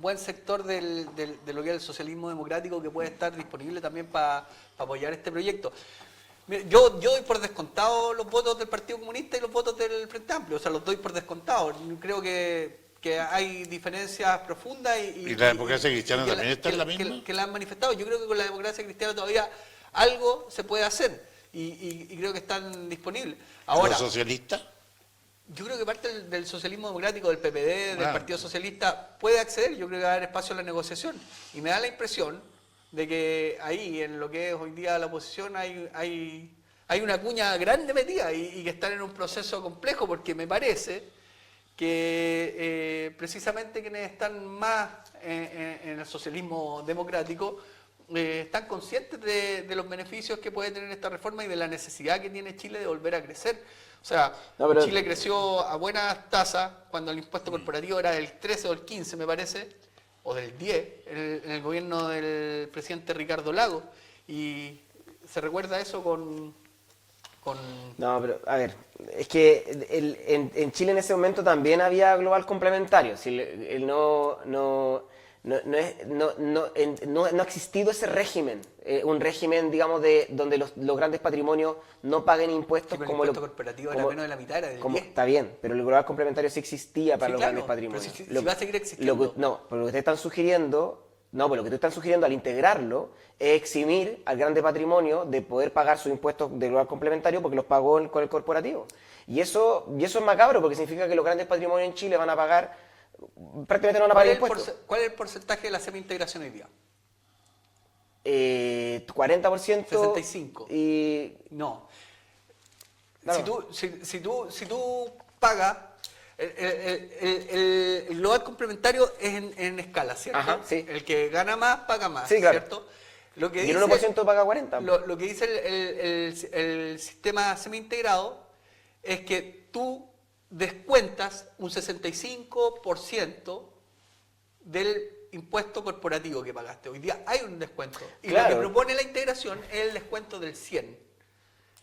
buen sector de lo que es el socialismo democrático que puede estar disponible también para apoyar este proyecto. Mira, yo doy por descontado los votos del Partido Comunista y los votos del Frente Amplio, o sea, los doy por descontado. Creo que hay diferencias profundas ¿Y la democracia cristiana también está en la misma? que la han manifestado. Yo creo que con la democracia cristiana todavía algo se puede hacer y creo que están disponibles. Ahora, ¿Los socialistas? yo creo que parte del socialismo democrático, del PPD, del Claro. Partido Socialista, puede acceder. Yo creo que va a haber espacio a la negociación. Y me da la impresión de que ahí, en lo que es hoy día la oposición, hay una cuña grande metida y que están en un proceso complejo, porque me parece que precisamente quienes están más en el socialismo democrático están conscientes de los beneficios que puede tener esta reforma y de la necesidad que tiene Chile de volver a crecer. O sea, Chile creció a buenas tasas cuando el impuesto corporativo era del 13 o el 15, me parece, o del 10, en el gobierno del presidente Ricardo Lagos. Y se recuerda eso con... No, pero a ver, es que en Chile en ese momento también había global complementario. Si no ha existido ese régimen, un régimen, digamos, donde los grandes patrimonios no paguen impuestos el como impuesto corporativo era menos de la mitad, era del 10. Está bien, pero el global complementario sí existía para Sí, los claro, grandes patrimonios. pero si va a seguir existiendo. Pero lo que ustedes están sugiriendo... No, pero lo que tú estás sugiriendo al integrarlo es eximir al grande patrimonio de poder pagar sus impuestos de global complementario porque los pagó con el corporativo. Y eso es macabro porque significa que los grandes patrimonios en Chile van a pagar, prácticamente no van a pagar impuestos. ¿Cuál es el porcentaje de la semi-integración hoy día? 40%. 65. Y No. Claro. Si tú pagas, el global complementario es en escala, ¿cierto? Ajá, sí. El que gana más, paga más, Sí, claro. ¿cierto? Lo que Y el dice, 1% paga 40. lo que dice el sistema semi-integrado es que tú descuentas un 65% del impuesto corporativo que pagaste. Hoy día hay un descuento. Y Claro. lo que propone la integración es el descuento del 100.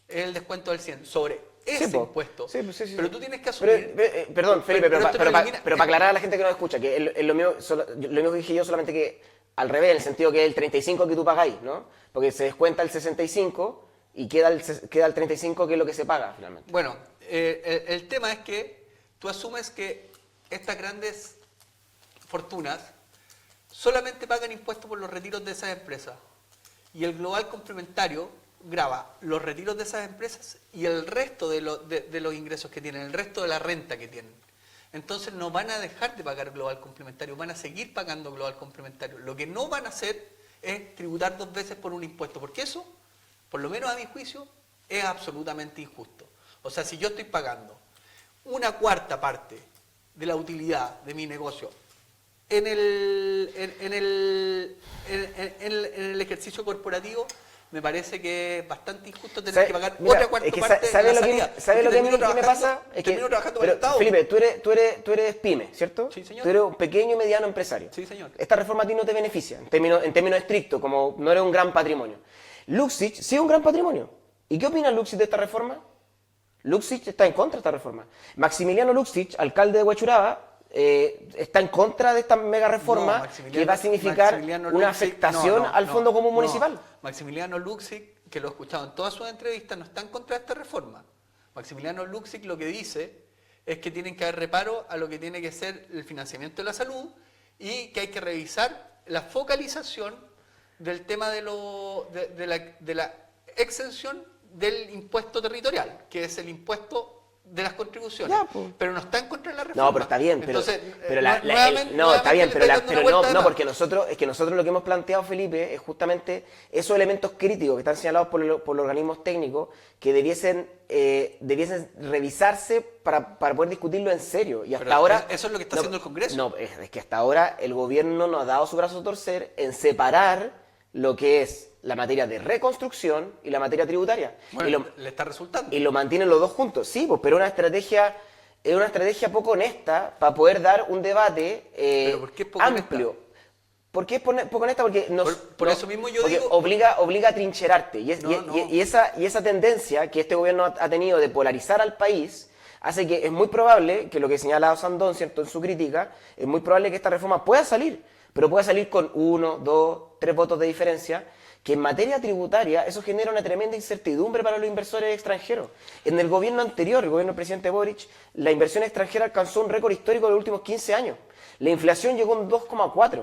Es el descuento del 100 sobre ese po. impuesto. Sí, sí. Pero tú tienes que asumir... Perdón, Felipe, pero esto lo elimina- para aclarar a la gente que nos escucha, que lo mismo que dije yo, solamente que al revés, en el sentido que es el 35 que tú pagáis, ¿no? Porque se descuenta el 65 y queda el 35 que es lo que se paga finalmente. Bueno, el tema es que tú asumes que estas grandes fortunas solamente pagan impuestos por los retiros de esas empresas. Y el global complementario grava los retiros de esas empresas y el resto de los ingresos que tienen, el resto de la renta que tienen. Entonces no van a dejar de pagar global complementario, van a seguir pagando global complementario. Lo que no van a hacer es tributar 2 veces por un impuesto, porque eso, por lo menos a mi juicio, es absolutamente injusto. O sea, si yo estoy pagando una cuarta parte de la utilidad de mi negocio en el ejercicio corporativo, me parece que es bastante injusto tener que pagar otra cuarta parte de la salida. ¿Sabes lo que me pasa? Es que, termino trabajando para el Estado. Felipe, tú eres pyme, ¿cierto? Sí, señor. Tú eres un pequeño y mediano empresario. Sí, señor. Esta reforma a ti no te beneficia, en términos estrictos, como no eres un gran patrimonio. Luxich sí es un gran patrimonio. ¿Y qué opina Luxich de esta reforma? Luxich está en contra de esta reforma. Maximiliano Luxich, alcalde de Huachuraba, está en contra de esta mega reforma que va a significar una afectación al Fondo Común Municipal. Maximiliano Luxic, que lo he escuchado en todas sus entrevistas, no está en contra de esta reforma. Maximiliano Luxic lo que dice es que tienen que haber reparo a lo que tiene que ser el financiamiento de la salud y que hay que revisar la focalización del tema de la exención del impuesto territorial, que es el impuesto de las contribuciones, Ya, pues. pero no está en contra de la reforma. No, pero está bien, pero, Entonces, no, está bien, pero nuevamente no, porque nosotros lo que hemos planteado, Felipe, es justamente esos elementos críticos que están señalados por los organismos técnicos que debiesen revisarse para poder discutirlo en serio. Y hasta Pero ahora eso es lo que está haciendo el Congreso. No, es que hasta ahora el gobierno no ha dado su brazo a torcer en separar lo que es la materia de reconstrucción y la materia tributaria. Bueno, le está resultando. Y lo mantienen los dos juntos, sí, pues, pero es una estrategia poco honesta para poder dar un debate ¿Pero por qué es poco amplio. honesta? ¿Por qué es poco honesta? Porque Por eso mismo yo porque digo... obliga a trincherarte. No. Y esa tendencia que este gobierno ha tenido de polarizar al país hace que es muy probable, que lo que señala Sandón, ¿cierto?, en su crítica, es muy probable que esta reforma pueda salir, pero pueda salir con 1, 2, 3 votos de diferencia, que en materia tributaria eso genera una tremenda incertidumbre para los inversores extranjeros. En el gobierno anterior, el gobierno del presidente Boric, la inversión extranjera alcanzó un récord histórico en los últimos 15 años. La inflación llegó a un 2,4.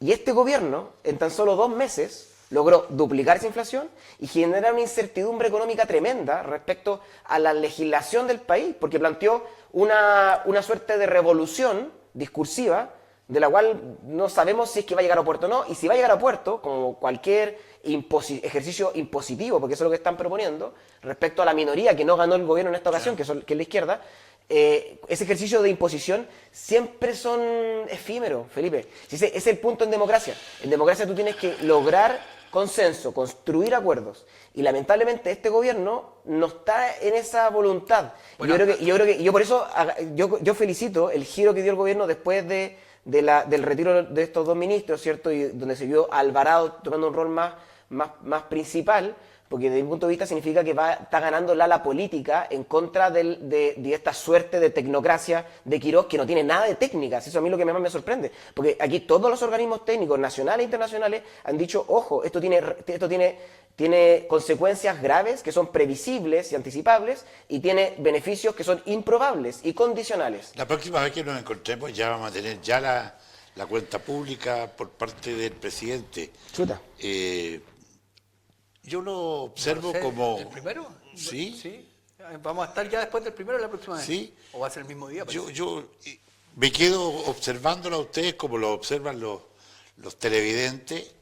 Y este gobierno, en tan solo 2 meses, logró duplicar esa inflación y generar una incertidumbre económica tremenda respecto a la legislación del país, porque planteó una suerte de revolución discursiva de la cual no sabemos si es que va a llegar a puerto o no, y si va a llegar a puerto, como cualquier ejercicio impositivo, porque eso es lo que están proponiendo, respecto a la minoría que no ganó el gobierno en esta ocasión, que es la izquierda, ese ejercicio de imposición siempre son efímeros, Felipe. Ese es el punto en democracia. En democracia tú tienes que lograr consenso, construir acuerdos. Y lamentablemente este gobierno no está en esa voluntad. Bueno, Yo por eso yo felicito el giro que dio el gobierno después del retiro de estos 2 ministros, ¿cierto? Y donde se vio a Alvarado tomando un rol más principal, porque desde mi punto de vista significa que está ganando la política en contra de esta suerte de tecnocracia de Quirós, que no tiene nada de técnicas. Eso a mí lo que más me sorprende, porque aquí todos los organismos técnicos nacionales e internacionales han dicho, ojo, esto tiene consecuencias graves que son previsibles y anticipables, y tiene beneficios que son improbables y condicionales. La próxima vez que nos encontremos ya vamos a tener ya la cuenta pública por parte del presidente. Chuta. Yo lo observo No sé, como... ¿el primero? Sí. ¿Vamos a estar ya después del primero la próxima vez? Sí. ¿O va a ser el mismo día? Yo me quedo observándolo a ustedes como lo observan los televidentes,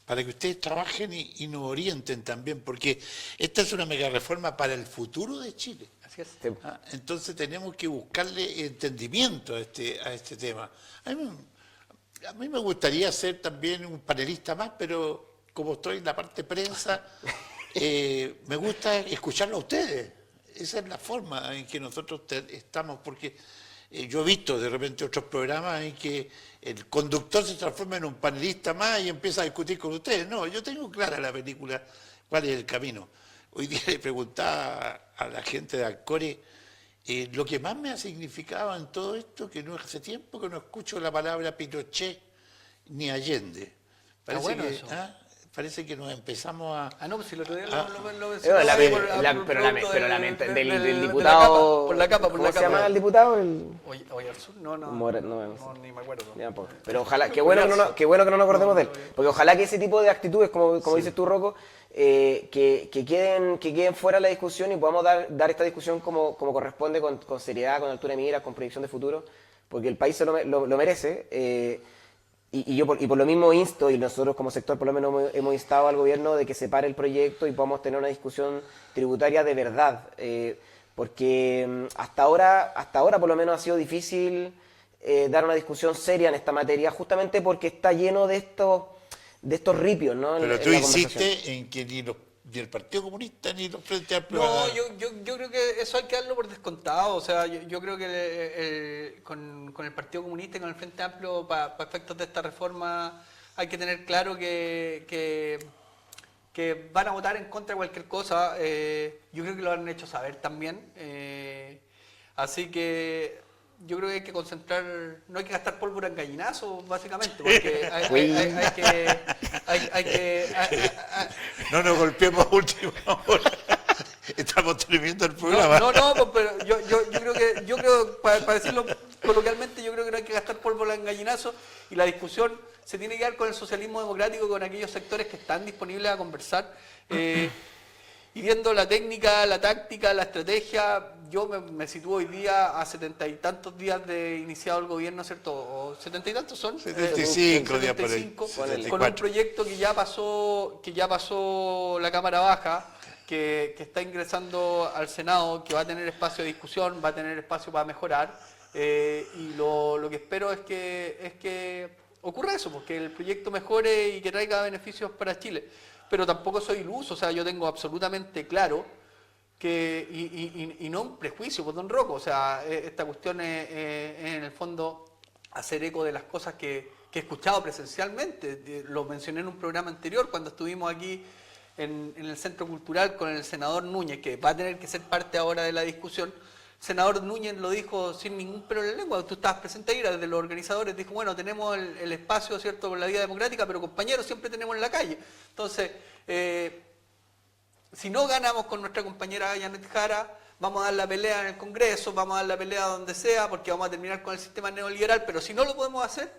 para que ustedes trabajen y nos orienten también, porque esta es una mega reforma para el futuro de Chile. Así es. Sí. Entonces tenemos que buscarle entendimiento a este tema. A mí me gustaría ser también un panelista más, pero como estoy en la parte prensa, me gusta escucharlo a ustedes. Esa es la forma en que nosotros estamos, porque yo he visto de repente otros programas en que el conductor se transforma en un panelista más y empieza a discutir con ustedes. No, yo tengo clara la película, cuál es el camino. Hoy día le preguntaba a la gente de Alcore lo que más me ha significado en todo esto, que no hace tiempo que no escucho la palabra Pinochet ni Allende. Parece que nos empezamos a... Ah, no, pues si el otro día del diputado. Por la capa. ¿Cómo se llama el diputado? Oye, al sur, no, ni me acuerdo. Ya, pues. Pero ojalá, qué bueno que no nos acordemos de él. Porque ojalá que ese tipo de actitudes, como dices tú, Rocco, que queden fuera de la discusión y podamos dar esta discusión como corresponde, con seriedad, con altura de miras, con proyección de futuro, porque el país se lo merece. Y por lo mismo insto, y nosotros como sector por lo menos hemos instado al gobierno de que se pare el proyecto y podamos tener una discusión tributaria de verdad, porque hasta ahora por lo menos ha sido difícil dar una discusión seria en esta materia, justamente porque está lleno de estos ripios, ¿no? Pero tú insistes en que ni el Partido Comunista ni los Frente Amplio... No, yo creo que eso hay que darlo por descontado. O sea, yo creo que con el Partido Comunista y con el Frente Amplio, para efectos de esta reforma, hay que tener claro que van a votar en contra de cualquier cosa. Yo creo que lo han hecho saber también. Así que yo creo que hay que concentrar, no hay que gastar pólvora en gallinazos, básicamente, porque hay que... No nos golpeemos a última hora. Estamos terminando el programa. No, pero yo creo, para decirlo coloquialmente, yo creo que no hay que gastar pólvora en gallinazo, y la discusión se tiene que dar con el socialismo democrático, con aquellos sectores que están disponibles a conversar. Y viendo la técnica, la táctica, la estrategia, yo me sitúo hoy día a 70 y tantos días de iniciado el gobierno, ¿cierto? ¿O 70 y tantos son? 75 días por ahí. Con un proyecto que ya pasó la Cámara Baja, que está ingresando al Senado, que va a tener espacio de discusión, va a tener espacio para mejorar. Y lo que espero es que ocurra eso, porque el proyecto mejore y que traiga beneficios para Chile. Pero tampoco soy iluso, o sea, yo tengo absolutamente claro que, y no un prejuicio, pues, don Rocco, o sea, esta cuestión es en el fondo hacer eco de las cosas que he escuchado presencialmente. Lo mencioné en un programa anterior cuando estuvimos aquí en el Centro Cultural con el senador Núñez, que va a tener que ser parte ahora de la discusión. El senador Núñez lo dijo sin ningún pelo en la lengua. Tú estabas presente ahí, era de los organizadores, dijo, bueno, tenemos el espacio, ¿cierto?, por la vía democrática, pero compañeros siempre tenemos en la calle. Entonces, si no ganamos con nuestra compañera Janet Jara, vamos a dar la pelea en el Congreso, vamos a dar la pelea donde sea, porque vamos a terminar con el sistema neoliberal, pero si no lo podemos hacer,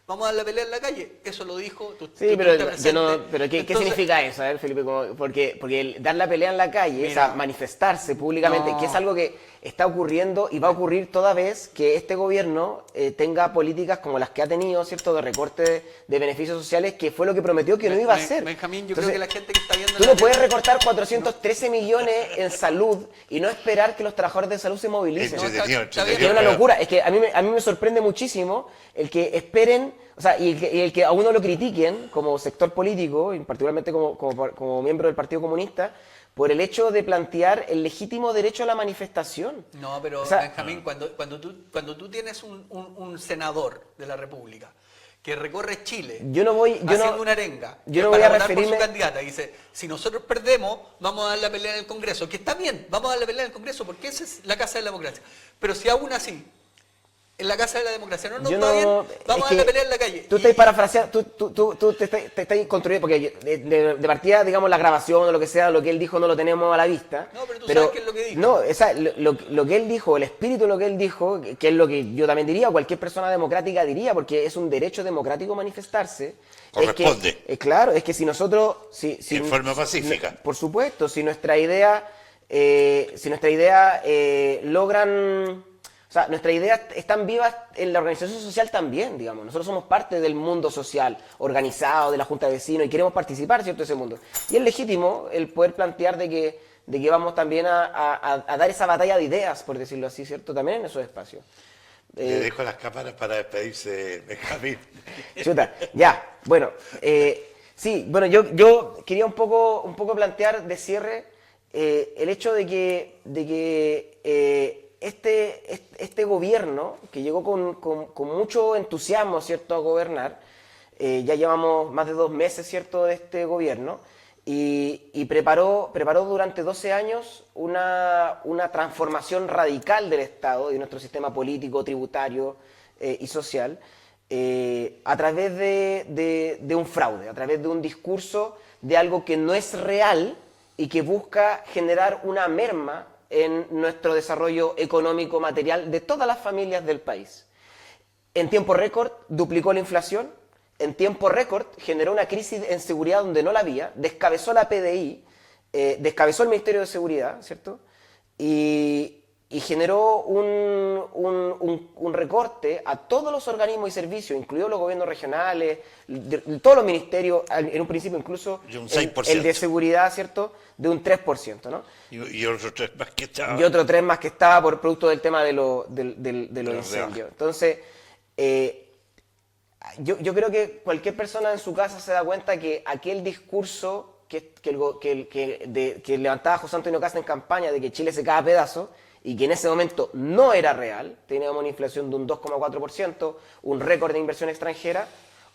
vamos a dar la pelea en la calle. Eso lo dijo. Pero ¿qué significa eso? A ver, Felipe, porque dar la pelea en la calle, o sea, manifestarse públicamente, que es algo que está ocurriendo y va a ocurrir toda vez que este gobierno tenga políticas como las que ha tenido, ¿cierto?, de recorte de beneficios sociales, que fue lo que prometió que no iba a hacer. Benjamín, yo creo que la gente que está viendo... Tú no puedes recortar 413 millones en salud y no esperar que los trabajadores de salud se movilicen. Es una locura. Es que a mí me sorprende muchísimo el que esperen, o sea, y el que a uno lo critiquen como sector político, y particularmente como miembro del Partido Comunista, por el hecho de plantear el legítimo derecho a la manifestación. No, pero, o sea, Benjamín, cuando tú tienes un senador de la República que recorre Chile haciendo una arenga para votar por su candidata, y dice, si nosotros perdemos, vamos a dar la pelea en el Congreso, que está bien, vamos a dar la pelea en el Congreso, porque esa es la casa de la democracia. Pero si aún así, en la casa de la democracia no está bien, vamos a dar la pelea en la calle. Tú estás parafraseando, tú te estás construyendo, porque de partida, digamos, la grabación o lo que sea, lo que él dijo no lo tenemos a la vista. No, pero tú sabes qué es lo que dijo. No, o sea, lo que él dijo, el espíritu de lo que él dijo, que es lo que yo también diría, o cualquier persona democrática diría, porque es un derecho democrático manifestarse. Corresponde. Claro, es que si nosotros... en forma pacífica. Por supuesto, si nuestra idea logran... O sea, nuestras ideas están vivas en la organización social también, digamos. Nosotros somos parte del mundo social, organizado, de la Junta de Vecinos, y queremos participar, ¿cierto?, de ese mundo. Y es legítimo el poder plantear de que vamos también a dar esa batalla de ideas, por decirlo así, ¿cierto?, también en esos espacios. Le dejo las cámaras para despedirse, Benjamín. Chuta, ya, bueno, sí, bueno, yo quería un poco plantear de cierre el hecho de que este gobierno, que llegó con mucho entusiasmo, ¿cierto?, a gobernar, ya llevamos más de 2 meses, ¿cierto?, de este gobierno, y preparó durante 12 años una transformación radical del Estado y de nuestro sistema político, tributario y social, a través de un fraude, a través de un discurso de algo que no es real y que busca generar una merma en nuestro desarrollo económico material de todas las familias del país. En tiempo récord duplicó la inflación, en tiempo récord generó una crisis en seguridad donde no la había, descabezó la PDI, descabezó el Ministerio de Seguridad, ¿cierto? Y generó un recorte a todos los organismos y servicios, incluidos los gobiernos regionales, todos los ministerios, en un principio incluso Y un 6%. el de seguridad, ¿cierto?, de un 3%, ¿no? Y otros 3 más que estaban. Y otro 3 más que estaba por producto del tema de los los incendios. Entonces, yo creo que cualquier persona en su casa se da cuenta que aquel discurso que levantaba José Antonio Kast en campaña de que Chile se cae a pedazos y que en ese momento no era real, teníamos una inflación de un 2,4%, un récord de inversión extranjera.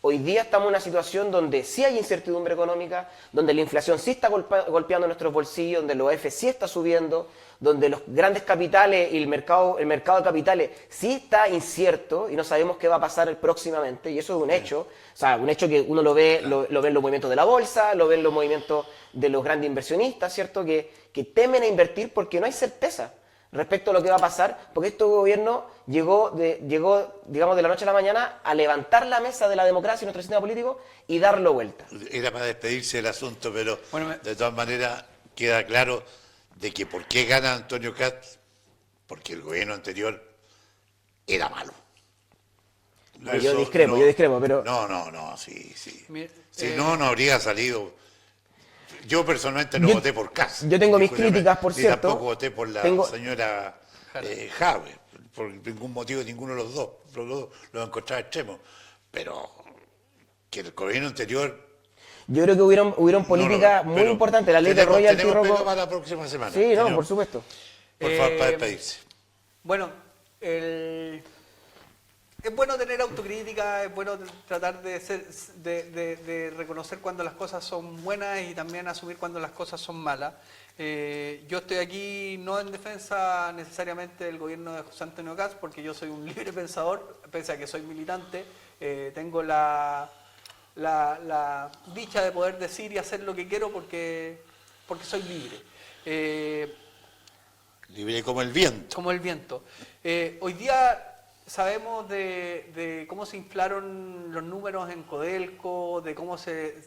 Hoy día estamos en una situación donde sí hay incertidumbre económica, donde la inflación sí está golpeando nuestros bolsillos, donde el OF sí está subiendo, donde los grandes capitales y el mercado de capitales sí está incierto y no sabemos qué va a pasar próximamente, y eso es un hecho. O sea, un hecho que uno lo ve en los movimientos de la bolsa, lo ve en los movimientos de los grandes inversionistas, ¿cierto?, que temen a invertir porque no hay certeza respecto a lo que va a pasar, porque este gobierno llegó, digamos, de la noche a la mañana a levantar la mesa de la democracia y nuestro sistema político y darlo vuelta. Era para despedirse del asunto, pero Bueno, de todas maneras queda claro de que por qué gana Antonio Kast, porque el gobierno anterior era malo. Yo discrepo, pero... No, sí. Mire, Si no habría salido. Yo personalmente no Yo- voté por Kast. yo tengo mis Discúlpeme, críticas, por ni cierto. tampoco voté por la Tengo- señora Jave, por ningún motivo, ninguno de los dos. Los dos los encontraba extremos. Pero que el gobierno anterior. Yo creo que hubieron políticas muy pero importantes, la ley de royalty, tenemos Rocco. pega para la próxima semana. Sí, no, Tenemos- por supuesto. Por favor, para despedirse. Bueno, es bueno tener autocrítica, es bueno tratar de reconocer cuando las cosas son buenas y también asumir cuando las cosas son malas. Yo estoy aquí no en defensa necesariamente del gobierno de José Antonio Kast, porque yo soy un libre pensador, pese a que soy militante, tengo la dicha de poder decir y hacer lo que quiero porque soy libre. Libre como el viento. Como el viento. Hoy día sabemos de cómo se inflaron los números en Codelco, de cómo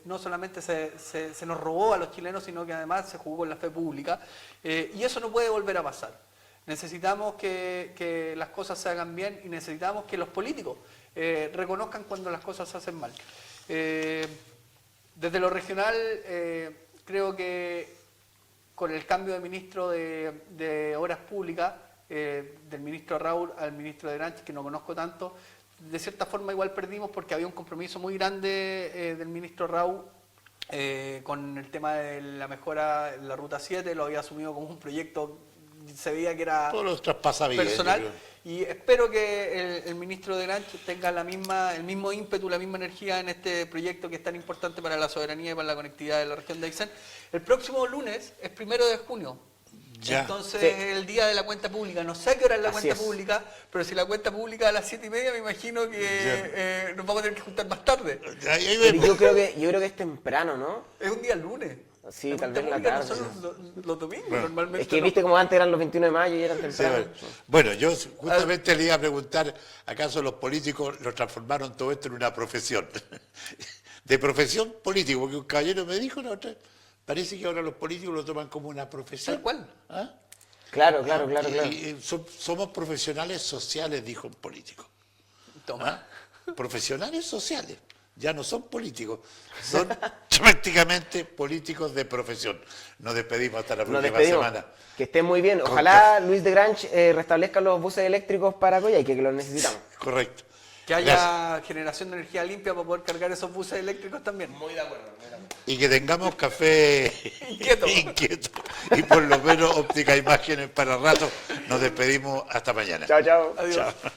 no solamente se nos robó a los chilenos, sino que además se jugó con la fe pública. Y eso no puede volver a pasar. Necesitamos que las cosas se hagan bien y necesitamos que los políticos reconozcan cuando las cosas se hacen mal. Desde lo regional, creo que con el cambio de ministro de Obras Públicas, del ministro Raúl al ministro de Granch, que no conozco tanto, de cierta forma igual perdimos porque había un compromiso muy grande del ministro Raúl con el tema de la mejora de la Ruta 7, lo había asumido como un proyecto, se veía que era Todos los traspasa bien. personal, yo creo. y espero que el ministro de Granch tenga el mismo ímpetu, la misma energía en este proyecto que es tan importante para la soberanía y para la conectividad de la región de Aysén. El próximo lunes es 1 de junio. Ya. Entonces Sí. es el día de la cuenta pública. No sé a qué hora es la Así cuenta es. pública, pero si la cuenta pública es a las 7:30, me imagino que nos vamos a tener que juntar más tarde. Ahí Pero vemos. yo creo que es temprano, ¿no? Es un día lunes. Sí, La tal cuenta vez en la pública no tarde. son los domingos, Bueno. normalmente. Es que no. viste como antes eran los 21 de mayo y eran Sí, temprano. bueno, yo justamente le iba a preguntar, ¿acaso los políticos lo transformaron todo esto en una profesión? De profesión político, porque un caballero me dijo la otra vez, parece que ahora los políticos lo toman como una profesión. Tal cual. ¿Ah? Claro, claro. Somos profesionales sociales, dijo un político. Toma. Profesionales sociales. Ya no son políticos, son prácticamente políticos de profesión. Nos despedimos hasta la próxima semana. Que esté muy bien. Ojalá Luis de Grange restablezca los buses eléctricos para Coyhaique, que los necesitamos. Correcto. Que haya generación de energía limpia para poder cargar esos buses eléctricos también. Muy de acuerdo. Y que tengamos café Inquieto. Y por lo menos óptica imágenes para rato. Nos despedimos hasta mañana. Chao, chao. Adiós. Chao.